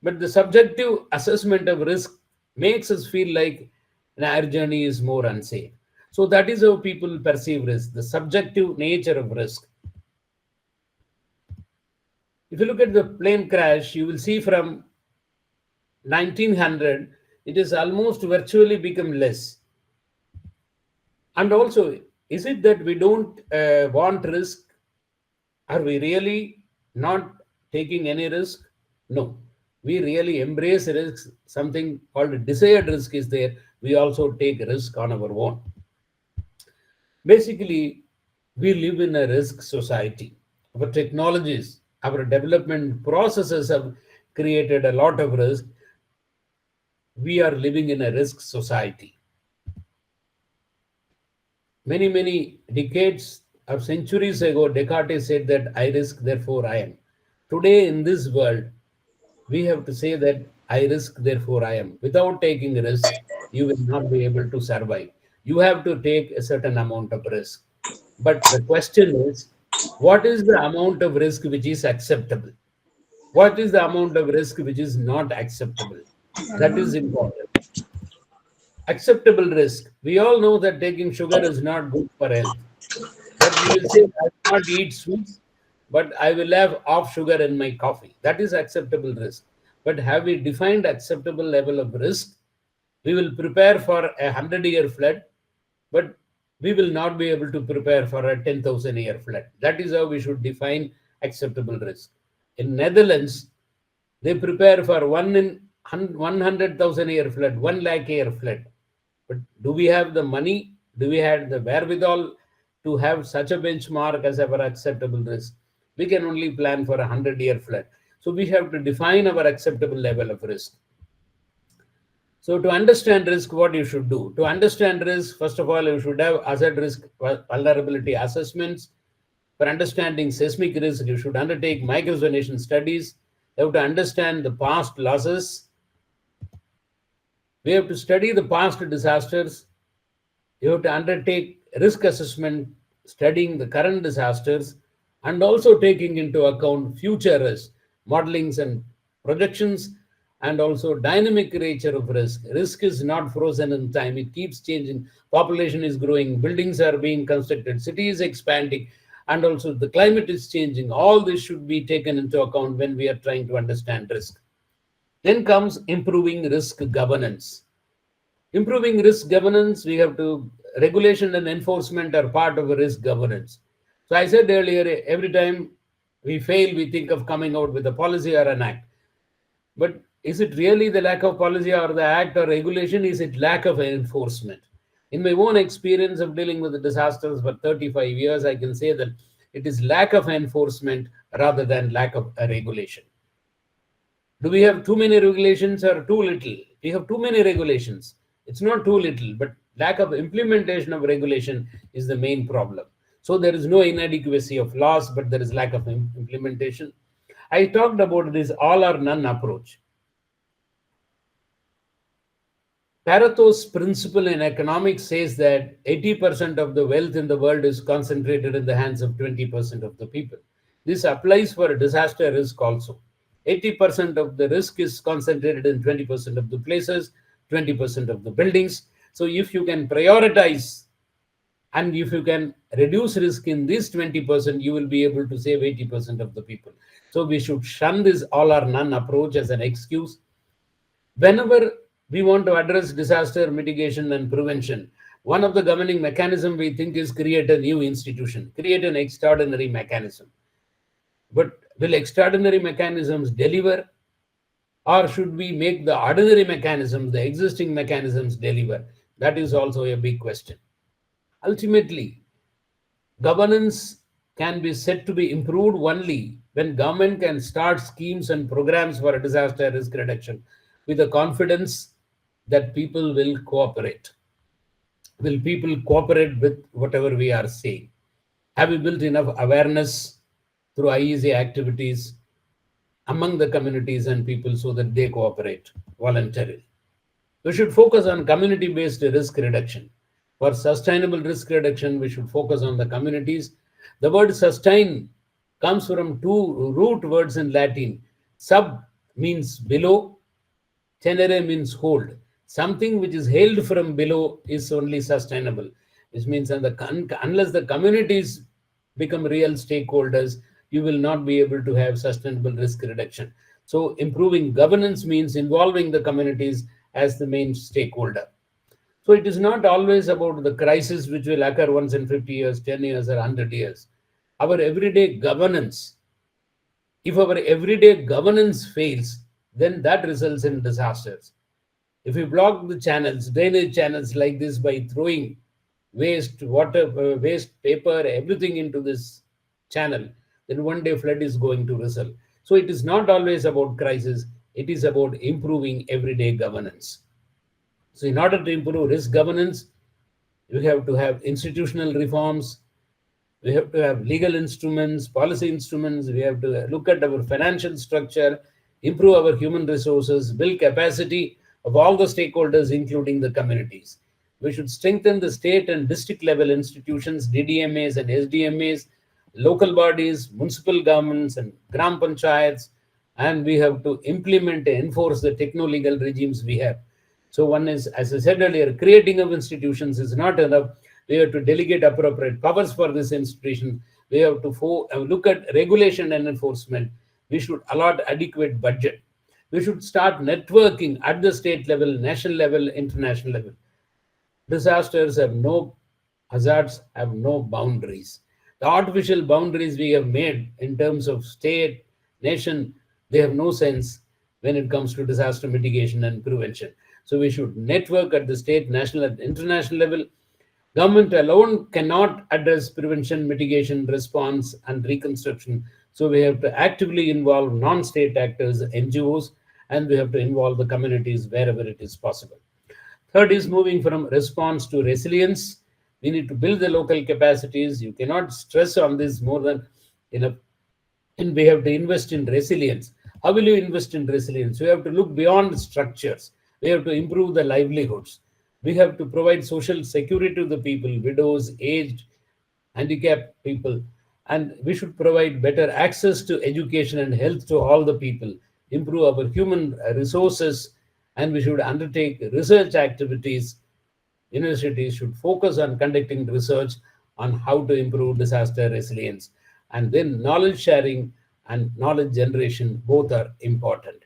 Speaker 4: But the subjective assessment of risk makes us feel like an air journey is more unsafe. So that is how people perceive risk, the subjective nature of risk. If you look at the plane crash, you will see from 1900, it has almost virtually become less. And also, is it that we don't want risk? Are we really not taking any risk? No. We really embrace risk. Something called desired risk is there. We also take risk on our own. Basically, we live in a risk society. Our technologies, our development processes have created a lot of risk. We are living in a risk society. Many, many decades or centuries ago, Descartes said that I risk, therefore I am. Today, in this world, we have to say that I risk, therefore I am. Without taking risk, you will not be able to survive. You have to take a certain amount of risk. But the question is, what is the amount of risk which is acceptable? What is the amount of risk which is not acceptable? That is important. Acceptable risk. We all know that taking sugar is not good for health. But we will say, I will not eat sweets, but I will have off sugar in my coffee. That is acceptable risk. But have we defined acceptable level of risk? We will prepare for a 100-year flood, but we will not be able to prepare for a 10,000-year flood. That is how we should define acceptable risk. In Netherlands, they prepare for 100,000-year flood, 1 lakh-year flood. But do we have the money? Do we have the wherewithal to have such a benchmark as our acceptable risk? We can only plan for a 100-year flood. So we have to define our acceptable level of risk. So to understand risk, what you should do? To understand risk, first of all, you should have asset risk vulnerability assessments. For understanding seismic risk, you should undertake microresonance studies. You have to understand the past losses. We have to study the past disasters. You have to undertake risk assessment, studying the current disasters, and also taking into account future risks, modelings and projections, and also dynamic nature of risk. Risk is not frozen in time, it keeps changing. Population is growing, buildings are being constructed, city is expanding, and also the climate is changing. All this should be taken into account when we are trying to understand risk. Then comes improving risk governance. Improving risk governance, we have to, regulation and enforcement are part of a risk governance. So I said earlier, every time we fail, we think of coming out with a policy or an act. But is it really the lack of policy or the act or regulation? Is it lack of enforcement? In my own experience of dealing with the disasters for 35 years, I can say that it is lack of enforcement rather than lack of a regulation. Do we have too many regulations or too little? We have too many regulations. It's not too little, but lack of implementation of regulation is the main problem. So there is no inadequacy of laws, but there is lack of implementation. I talked about this all or none approach. Pareto's principle in economics says that 80% of the wealth in the world is concentrated in the hands of 20% of the people. This applies for a disaster risk also. 80% of the risk is concentrated in 20% of the places, 20% of the buildings. So if you can prioritize and if you can reduce risk in this 20%, you will be able to save 80% of the people. So we should shun this all or none approach as an excuse. Whenever we want to address disaster mitigation and prevention, one of the governing mechanism we think is create a new institution, create an extraordinary mechanism. But will extraordinary mechanisms deliver, or should we make the ordinary mechanisms, the existing mechanisms deliver? That is also a big question. Ultimately, governance can be said to be improved only when government can start schemes and programs for disaster risk reduction with the confidence that people will cooperate. Will people cooperate with whatever we are saying? Have we built enough awareness through IEC activities among the communities and people so that they cooperate voluntarily? We should focus on community-based risk reduction. For sustainable risk reduction, we should focus on the communities. The word sustain comes from two root words in Latin. Sub means below, tenere means hold. Something which is held from below is only sustainable, which means unless the communities become real stakeholders, you will not be able to have sustainable risk reduction. So improving governance means involving the communities as the main stakeholder. So it is not always about the crisis which will occur once in 50 years, 10 years, or 100 years. Our everyday governance, if our everyday governance fails, then that results in disasters. If we block the channels, drainage channels like this by throwing waste, water, waste, paper, everything into this channel, then one day flood is going to result. So it is not always about crisis, it is about improving everyday governance. So in order to improve risk governance, we have to have institutional reforms, we have to have legal instruments, policy instruments, we have to look at our financial structure, improve our human resources, build capacity of all the stakeholders, including the communities. We should strengthen the state and district level institutions, DDMAs and SDMAs, local bodies, municipal governments and Gram Panchayats, and we have to implement and enforce the techno-legal regimes we have. So one is, as I said earlier, creating of institutions is not enough. We have to delegate appropriate powers for this institution. We have to look at regulation and enforcement. We should allot adequate budget. We should start networking at the state level, national level, international level. Disasters have no hazards, have no boundaries. The artificial boundaries we have made in terms of state, nation, they have no sense when it comes to disaster mitigation and prevention. So we should network at the state, national, and international level. Government alone cannot address prevention, mitigation, response, and reconstruction. So we have to actively involve non-state actors, NGOs, and we have to involve the communities wherever it is possible. Third is moving from response to resilience. We need to build the local capacities. You cannot stress on this more than enough. And we have to invest in resilience. How will you invest in resilience? You have to look beyond structures. We have to improve the livelihoods. We have to provide social security to the people, widows, aged, handicapped people, and we should provide better access to education and health to all the people, improve our human resources, and we should undertake research activities. Universities should focus on conducting research on how to improve disaster resilience. And then knowledge sharing and knowledge generation both are important.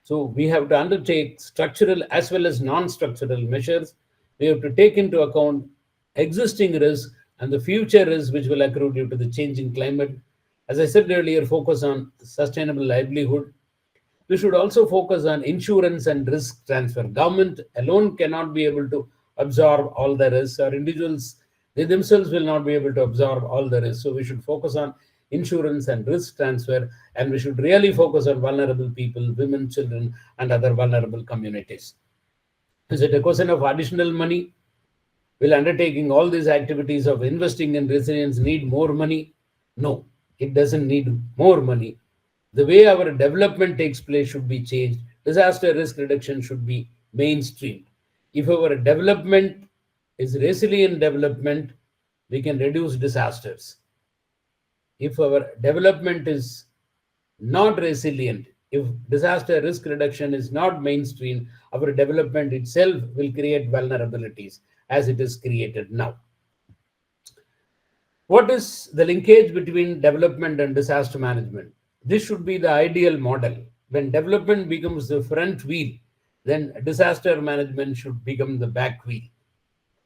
Speaker 4: So we have to undertake structural as well as non-structural measures. We have to take into account existing risks and the future risks which will accrue due to the changing climate. As I said earlier, focus on sustainable livelihood. We should also focus on insurance and risk transfer. Government alone cannot be able to absorb all the risks, or individuals, they themselves will not be able to absorb all the risks. So we should focus on insurance and risk transfer, and we should really focus on vulnerable people, women, children, and other vulnerable communities. Is it a question of additional money? Will undertaking all these activities of investing in resilience need more money? No, it doesn't need more money. The way our development takes place should be changed. Disaster risk reduction should be mainstreamed. If our development is resilient development, we can reduce disasters. If our development is not resilient, if disaster risk reduction is not mainstream, our development itself will create vulnerabilities as it is created now. What is the linkage between development and disaster management? This should be the ideal model. When development becomes the front wheel, then disaster management should become the back wheel.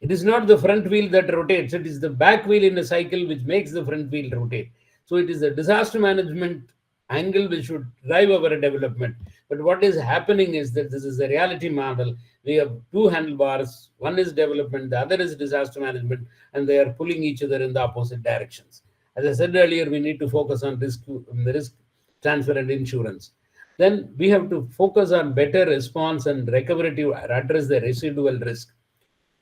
Speaker 4: It is not the front wheel that rotates, it is the back wheel in a cycle which makes the front wheel rotate. So it is the disaster management angle which should drive our development. But what is happening is that this is a reality model. We have two handlebars, one is development, the other is disaster management, and they are pulling each other in the opposite directions. As I said earlier, we need to focus on risk transfer and insurance. Then we have to focus on better response and recovery to address the residual risk.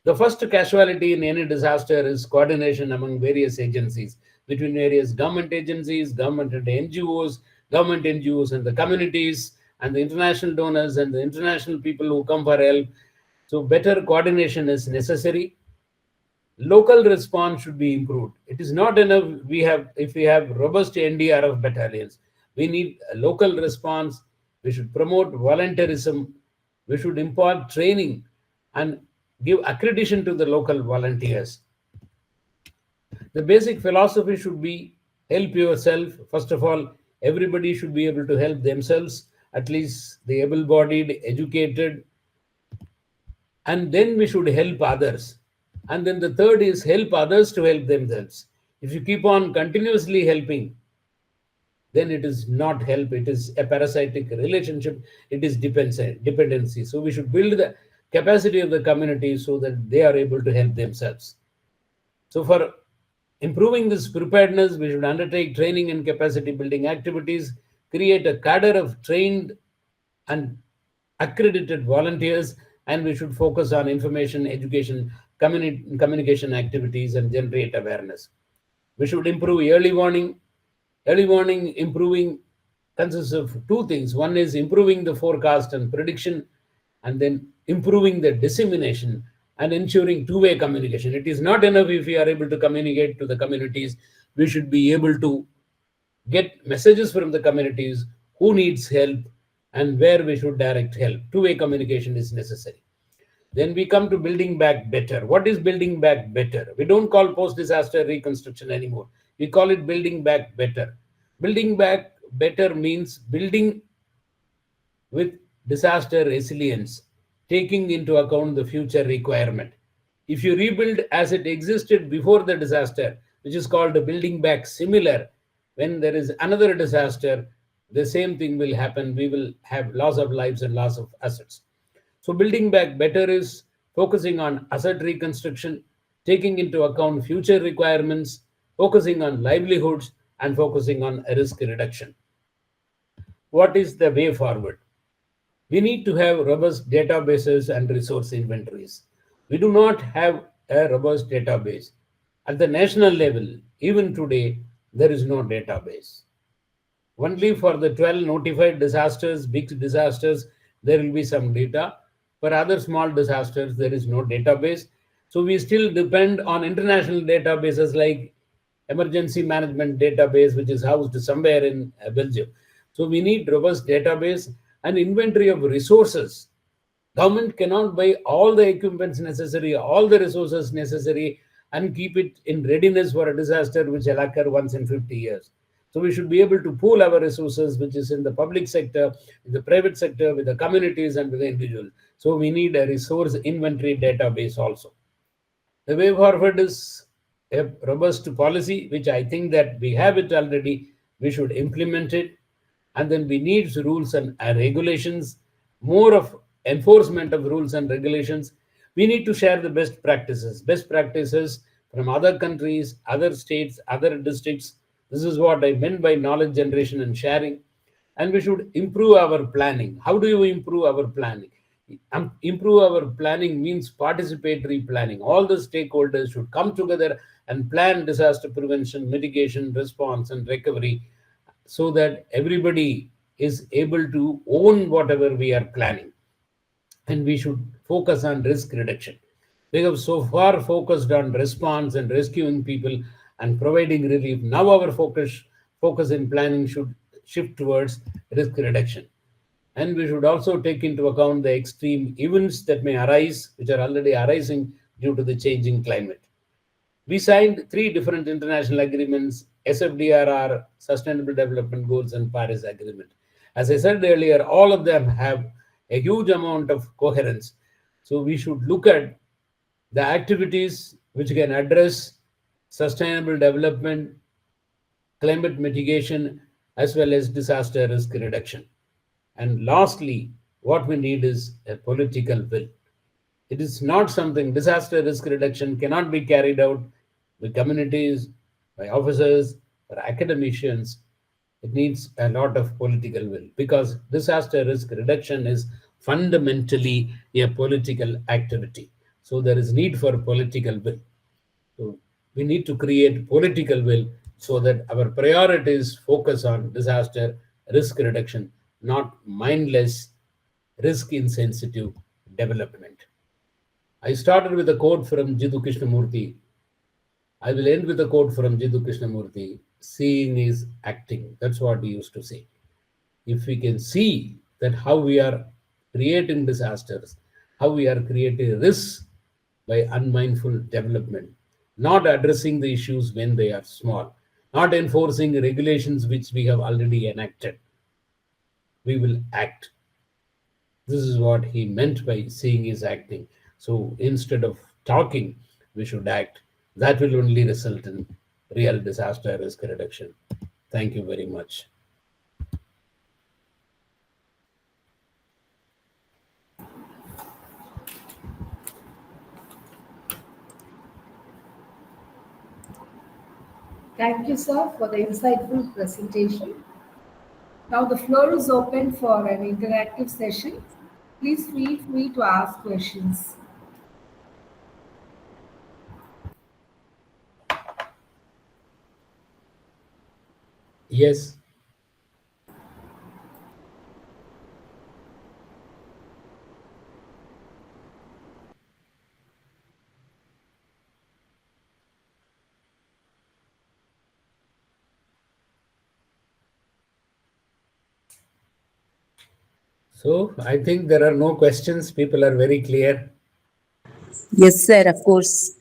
Speaker 4: The first casualty in any disaster is coordination among various agencies, between various government agencies, government and NGOs, government NGOs and the communities, and the international donors and the international people who come for help. So better coordination is necessary. Local response should be improved. It is not enough if we have robust NDRF battalions. We need a local response. We should promote volunteerism. We should impart training and give accreditation to the local volunteers. The basic philosophy should be help yourself. First of all, everybody should be able to help themselves, at least the able-bodied, educated, and then we should help others. And then the third is help others to help themselves. If you keep on continuously helping, then it is not help, it is a parasitic relationship, it is dependency. So we should build the capacity of the community so that they are able to help themselves. So for improving this preparedness, we should undertake training and capacity building activities, create a cadre of trained and accredited volunteers, and we should focus on information, education, communication activities, and generate awareness. We should improve early warning. Early warning improving consists of two things. One is improving the forecast and prediction, and then improving the dissemination and ensuring two-way communication. It is not enough if we are able to communicate to the communities. We should be able to get messages from the communities who needs help and where we should direct help. Two-way communication is necessary. Then we come to building back better. What is building back better? We don't call post-disaster reconstruction anymore. We call it building back better. Building back better means building with disaster resilience, taking into account the future requirement. If you rebuild as it existed before the disaster, which is called building back similar, when there is another disaster, the same thing will happen. We will have loss of lives and loss of assets. So building back better is focusing on asset reconstruction, taking into account future requirements, focusing on livelihoods, and focusing on risk reduction. What is the way forward? We need to have robust databases and resource inventories. We do not have a robust database. At the national level, even today, there is no database. Only for the 12 notified disasters, big disasters, there will be some data. For other small disasters, there is no database. So we still depend on international databases like emergency management database, which is housed somewhere in Belgium. So we need robust database and inventory of resources. Government cannot buy all the equipments necessary, all the resources necessary, and keep it in readiness for a disaster which will occur once in 50 years. So we should be able to pool our resources, which is in the public sector, in the private sector, with the communities and with the individual. So we need a resource inventory database also. The way forward is a robust policy, which I think that we have it already. We should implement it. And then we need rules and regulations, more of enforcement of rules and regulations. We need to share the best practices from other countries, other states, other districts. This is what I meant by knowledge generation and sharing. And we should improve our planning. How do you improve our planning? Improve our planning means participatory planning. All the stakeholders should come together and plan disaster prevention, mitigation, response, and recovery so that everybody is able to own whatever we are planning. And we should focus on risk reduction. We have so far focused on response and rescuing people and providing relief. Now our focus in planning should shift towards risk reduction. And we should also take into account the extreme events that may arise, which are already arising due to the changing climate. We signed 3 different international agreements: SFDRR, Sustainable Development Goals, and Paris Agreement. As I said earlier, all of them have a huge amount of coherence. So we should look at the activities which can address sustainable development, climate mitigation, as well as disaster risk reduction. And lastly, what we need is a political will. It is not something, disaster risk reduction cannot be carried out by communities, by officers, or academicians. It needs a lot of political will because disaster risk reduction is fundamentally a political activity. So there is need for political will. So we need to create political will so that our priorities focus on disaster risk reduction, not mindless risk insensitive development. I started with a quote from Jiddu Krishnamurti. I will end with a quote from Jiddu Krishnamurti. Seeing is acting. That's what he used to say. If we can see that how we are creating disasters, how we are creating risks by unmindful development, not addressing the issues when they are small, not enforcing regulations which we have already enacted, we will act. This is what he meant by seeing is acting. So instead of talking, we should act. That will only result in real disaster risk reduction. Thank you very much.
Speaker 2: Thank you, sir, for the insightful presentation. Now the floor is open for an interactive session. Please feel free to ask questions.
Speaker 4: Yes. So I think there are no questions. People are very clear.
Speaker 5: Yes, sir, of course.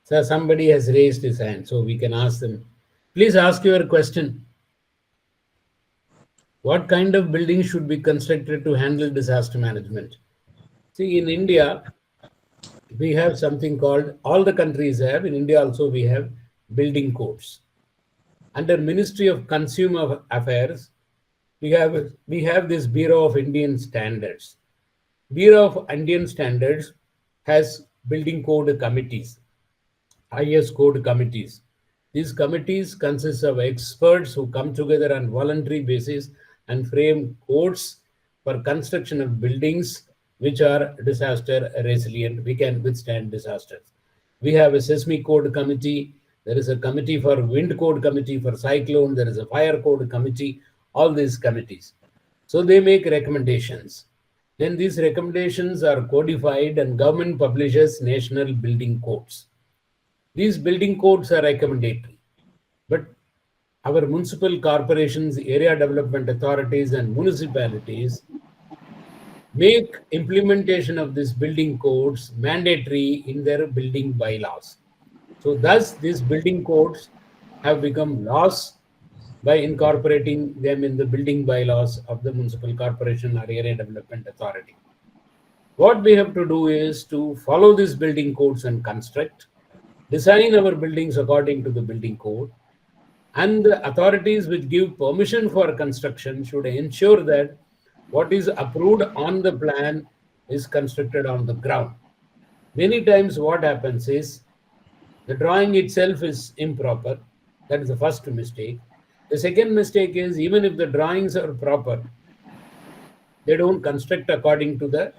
Speaker 4: So somebody has raised his hand, so we can ask them. Please ask your question. What kind of building should be constructed to handle disaster management? See, in India, we have something called, all the countries have, in India also we have building codes. Under Ministry of Consumer Affairs, we have this Bureau of Indian Standards. Bureau of Indian Standards has building code committees, IS code committees. These committees consist of experts who come together on voluntary basis and frame codes for construction of buildings which are disaster resilient. We can withstand disasters. We have a seismic code committee. There is a committee for wind code committee for cyclone. There is a fire code committee. All these committees. So they make recommendations. Then these recommendations are codified and government publishes national building codes. These building codes are recommendatory, but our municipal corporations, area development authorities, and municipalities make implementation of these building codes mandatory in their building bylaws. So, thus, these building codes have become laws by incorporating them in the building bylaws of the municipal corporation or area development authority. What we have to do is to follow these building codes and construct, design our buildings according to the building code, and the authorities which give permission for construction should ensure that what is approved on the plan is constructed on the ground. Many times, what happens is the drawing itself is improper. That is the first mistake. The second mistake is even if the drawings are proper, they don't construct according to the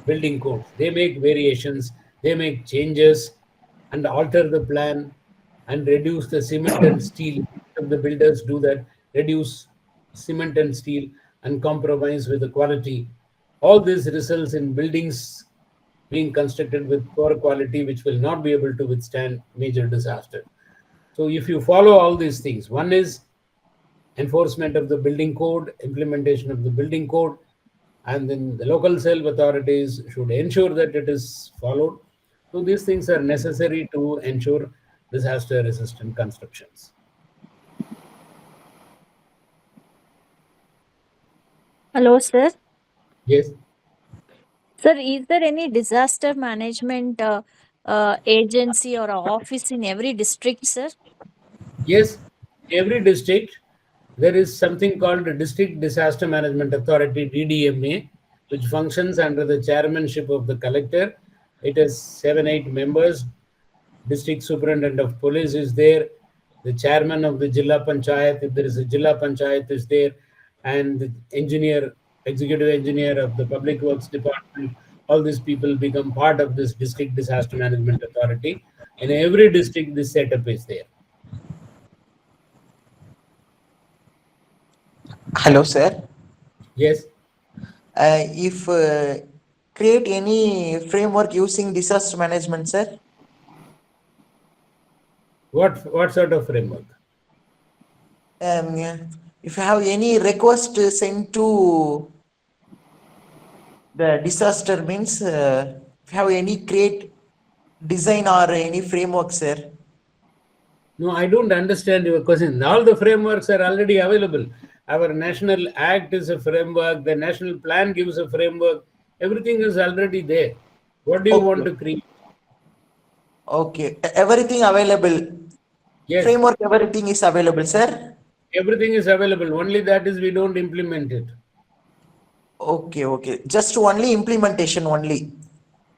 Speaker 4: building codes. They make variations, they make changes and alter the plan and reduce the cement and steel. If the builders do that, reduce cement and steel and compromise with the quality. All this results in buildings being constructed with poor quality, which will not be able to withstand major disaster. So, if you follow all these things, one is enforcement of the building code, implementation of the building code, and then the local self authorities should ensure that it is followed. So these things are necessary to ensure disaster resistant constructions.
Speaker 6: Hello, sir.
Speaker 4: Yes,
Speaker 6: Sir, is there any disaster management agency or a office in every district, sir?
Speaker 4: yes, every district there is something called the District Disaster Management Authority DDMA, which functions under the chairmanship of the collector. It has 7-8 members. District superintendent of police is there, the chairman of the Jilla Panchayat, if there is a Jilla Panchayat, is there, and the engineer, executive engineer of the Public Works Department. All these people become part of this District Disaster Management Authority. In every district, this setup is there.
Speaker 7: Hello, sir.
Speaker 4: Yes.
Speaker 7: If create any framework using disaster management, sir.
Speaker 4: What sort of framework?
Speaker 7: If you have any request sent to the disaster means, if you have any create design or any framework, sir.
Speaker 4: No, I don't understand your question. All the frameworks are already available. Our national act is a framework. The national plan gives a framework. Everything is already there. What do you want to create?
Speaker 7: Okay, everything available.
Speaker 4: Yes.
Speaker 7: Framework, everything is available, sir.
Speaker 4: Everything is available. Only that is we don't implement it.
Speaker 7: Okay. Just only implementation only.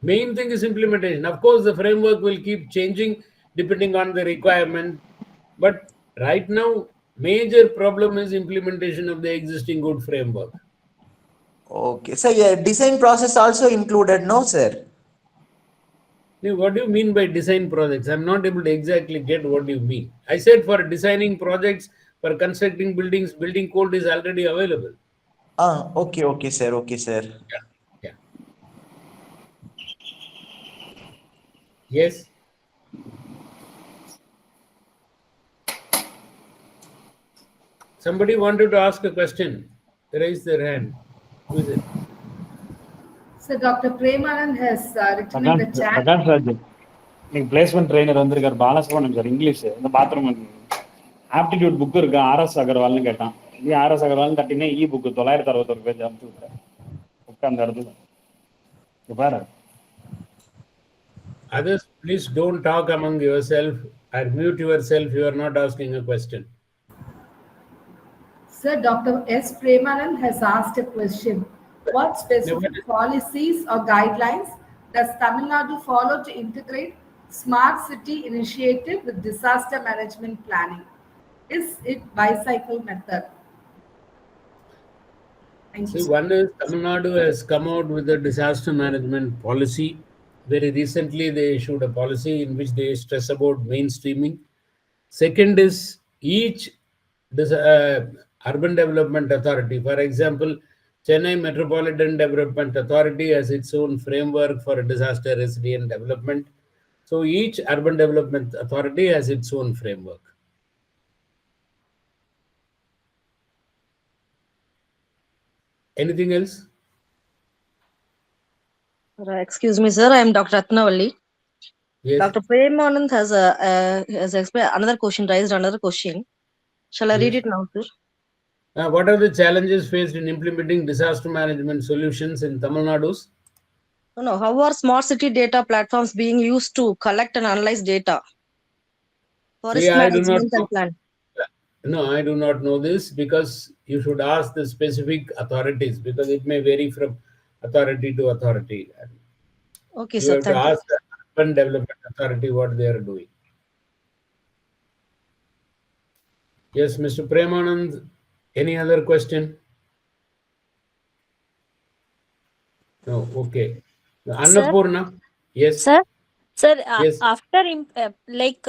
Speaker 4: Main thing is implementation. Of course, the framework will keep changing depending on the requirement. But right now, major problem is implementation of the existing good framework.
Speaker 7: Okay, so yeah, design process also included, no, sir?
Speaker 4: Now, what do you mean by design projects? I'm not able to exactly get what you mean. I said for designing projects, for constructing buildings, building code is already available.
Speaker 7: Okay, sir. Okay, sir.
Speaker 4: Yeah. Yes. Somebody wanted to ask a question. Raise their hand. Who is it?
Speaker 2: So Dr. Premanand has written in the chat.
Speaker 8: Prakash Raj இன்னைக்கு placement trainer வந்திருக்காரு Balasubramaniam sir English இந்த bathroom aptitude book இருக்கு RS அகர்வால்னு கேட்டான் நீ RS அகர்வால்னு தட்டினே இ book 961 page அனுப்பிச்சு விட்டுறேன் உட்கார்ந்த இடத்துல பாரு.
Speaker 4: Others, please don't talk among yourself or mute yourself. You are not asking a question.
Speaker 2: Sir, Dr. S. Premanand has asked a question. What specific policies or guidelines does Tamil Nadu follow to integrate smart city initiative with disaster management planning? Is it bicycle method? Thank you.
Speaker 4: See, one is Tamil Nadu has come out with a disaster management policy. Very recently, they issued a policy in which they stress about mainstreaming. Second is each urban development authority, for example, Chennai Metropolitan Development Authority has its own framework for disaster resilient development. So each urban development authority has its own framework. Anything else?
Speaker 9: Excuse me, sir. I am Dr. Ratnavalli.
Speaker 4: Yes.
Speaker 9: Dr. Premanand has explained another question, raised another question. Shall I read
Speaker 4: Yes.
Speaker 9: it now, sir?
Speaker 4: What are the challenges faced in implementing disaster management solutions in Tamil Nadu?
Speaker 9: No. How are smart city data platforms being used to collect and analyze data for
Speaker 4: See,
Speaker 9: risk
Speaker 4: I do not
Speaker 9: management
Speaker 4: know.
Speaker 9: and plan?
Speaker 4: No, I do not know this because you should ask the specific authorities because it may vary from authority to authority.
Speaker 9: Okay,
Speaker 4: You
Speaker 9: sir.
Speaker 4: have to
Speaker 9: Thank you.
Speaker 4: ask the urban development authority what they are doing. Yes, Mr. Premanand, any other question? No, okay.
Speaker 6: Sir,
Speaker 4: Annapurna, yes,
Speaker 6: sir, sir,
Speaker 4: yes,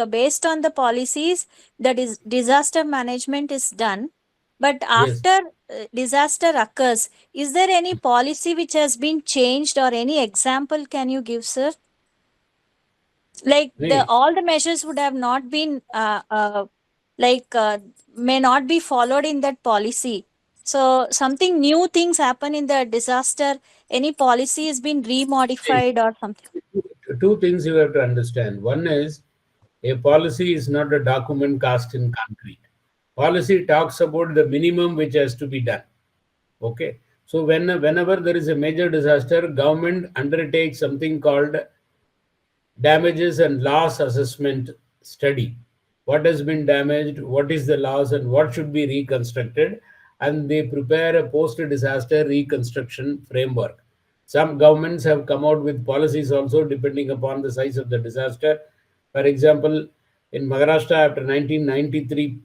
Speaker 6: based on the policies, that is disaster management is done. But
Speaker 4: yes.
Speaker 6: after disaster occurs, is there any policy which has been changed or any example can you give, sir? Like the
Speaker 4: Nee,
Speaker 6: all the measures would have not been like may not be followed in that policy. So something new things happen in the disaster. Any policy has been
Speaker 4: see,
Speaker 6: remodified or something.
Speaker 4: two things you have to understand. One is a policy is not a document cast in concrete. Policy talks about the minimum which has to be done. Okay. So whenever there is a major disaster, government undertakes something called damages and loss assessment study. What has been damaged, what is the loss, and what should be reconstructed, and they prepare a post-disaster reconstruction framework. Some governments have come out with policies also depending upon the size of the disaster. For example, in Maharashtra after 1993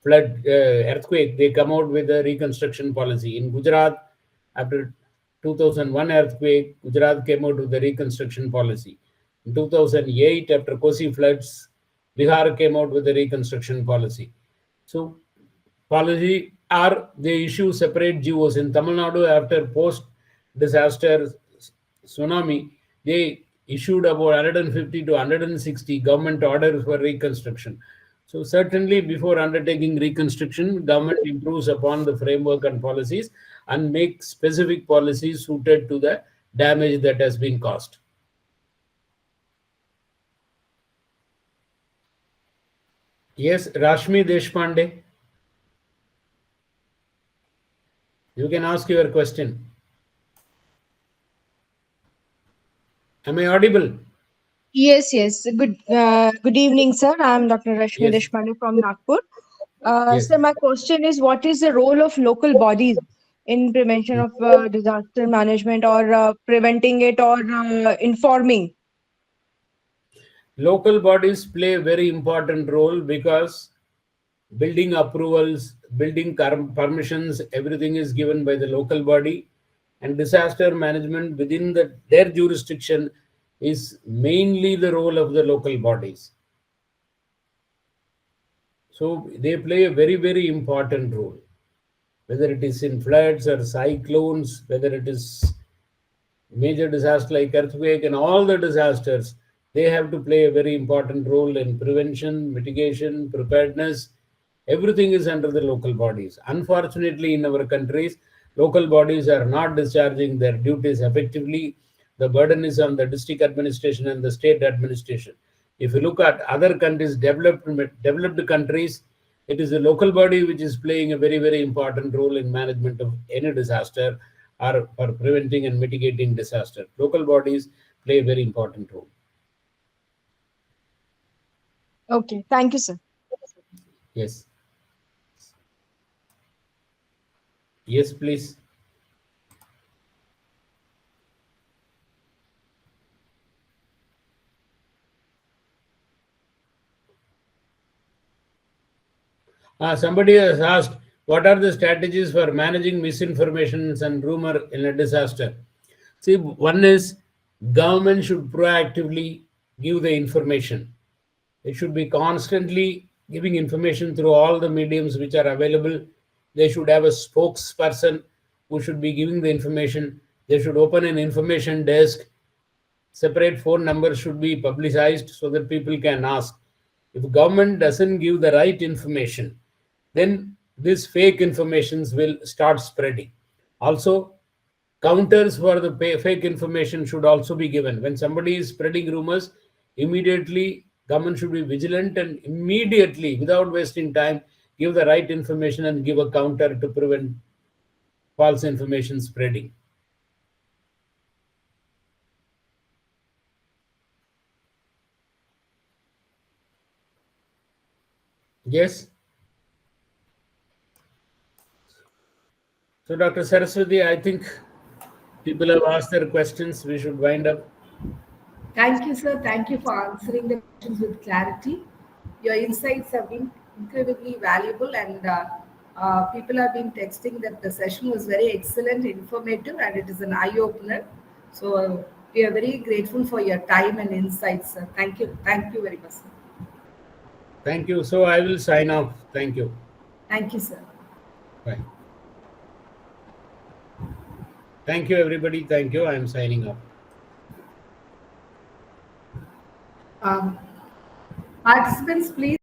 Speaker 4: earthquake, they come out with a reconstruction policy. In Gujarat, after 2001 earthquake, Gujarat came out with a reconstruction policy. In 2008, after Kosi floods, Bihar came out with a reconstruction policy. So, policy are they issue separate GOs in Tamil Nadu after post disaster tsunami. They issued about 150 to 160 government orders for reconstruction. So certainly before undertaking reconstruction, government improves upon the framework and policies and makes specific policies suited to the damage that has been caused. Yes, Rashmi Deshpande, you can ask your question. Am I audible?
Speaker 10: Yes. Good evening, sir. I'm Dr. Rashmi
Speaker 4: Yes,
Speaker 10: Deshpande from Nagpur.
Speaker 4: yes.
Speaker 10: So my question is, what is the role of local bodies in prevention of disaster management or preventing it or informing?
Speaker 4: Local bodies play a very important role because building approvals, building permissions, everything is given by the local body, and disaster management within their jurisdiction is mainly the role of the local bodies. So they play a very, very important role, whether it is in floods or cyclones, whether it is major disasters like earthquake and all the disasters, they have to play a very important role in prevention, mitigation, preparedness. Everything is under the local bodies. Unfortunately, in our countries, local bodies are not discharging their duties effectively. The burden is on the district administration and the state administration. If you look at other countries, developed countries, it is the local body which is playing a very, very important role in management of any disaster or for preventing and mitigating disaster. Local bodies play a very important role.
Speaker 10: Okay, thank you, sir.
Speaker 4: Yes. Yes, please. Somebody has asked, what are the strategies for managing misinformation and rumor in a disaster? See, one is government should proactively give the information. They should be constantly giving information through all the mediums which are available. They should have a spokesperson who should be giving the information. They should open an information desk. Separate phone numbers should be publicized so that people can ask. If government doesn't give the right information, then these fake informations will start spreading. Also, counters for the fake information should also be given. When somebody is spreading rumors, immediately government should be vigilant and immediately, without wasting time, give the right information and give a counter to prevent false information spreading. Yes? So, Dr. Saraswati, I think people have asked their questions. We should wind up.
Speaker 2: Thank you, sir. Thank you for answering the questions with clarity. Your insights have been incredibly valuable, and people have been texting that the session was very excellent, informative, and it is an eye opener. So, we are very grateful for your time and insights, sir. Thank you. Thank you very much, sir.
Speaker 4: Thank you. So, I will sign off. Thank you.
Speaker 2: Thank you, sir.
Speaker 4: Bye. Thank you, everybody. Thank you. I am signing off.
Speaker 2: Participants, please.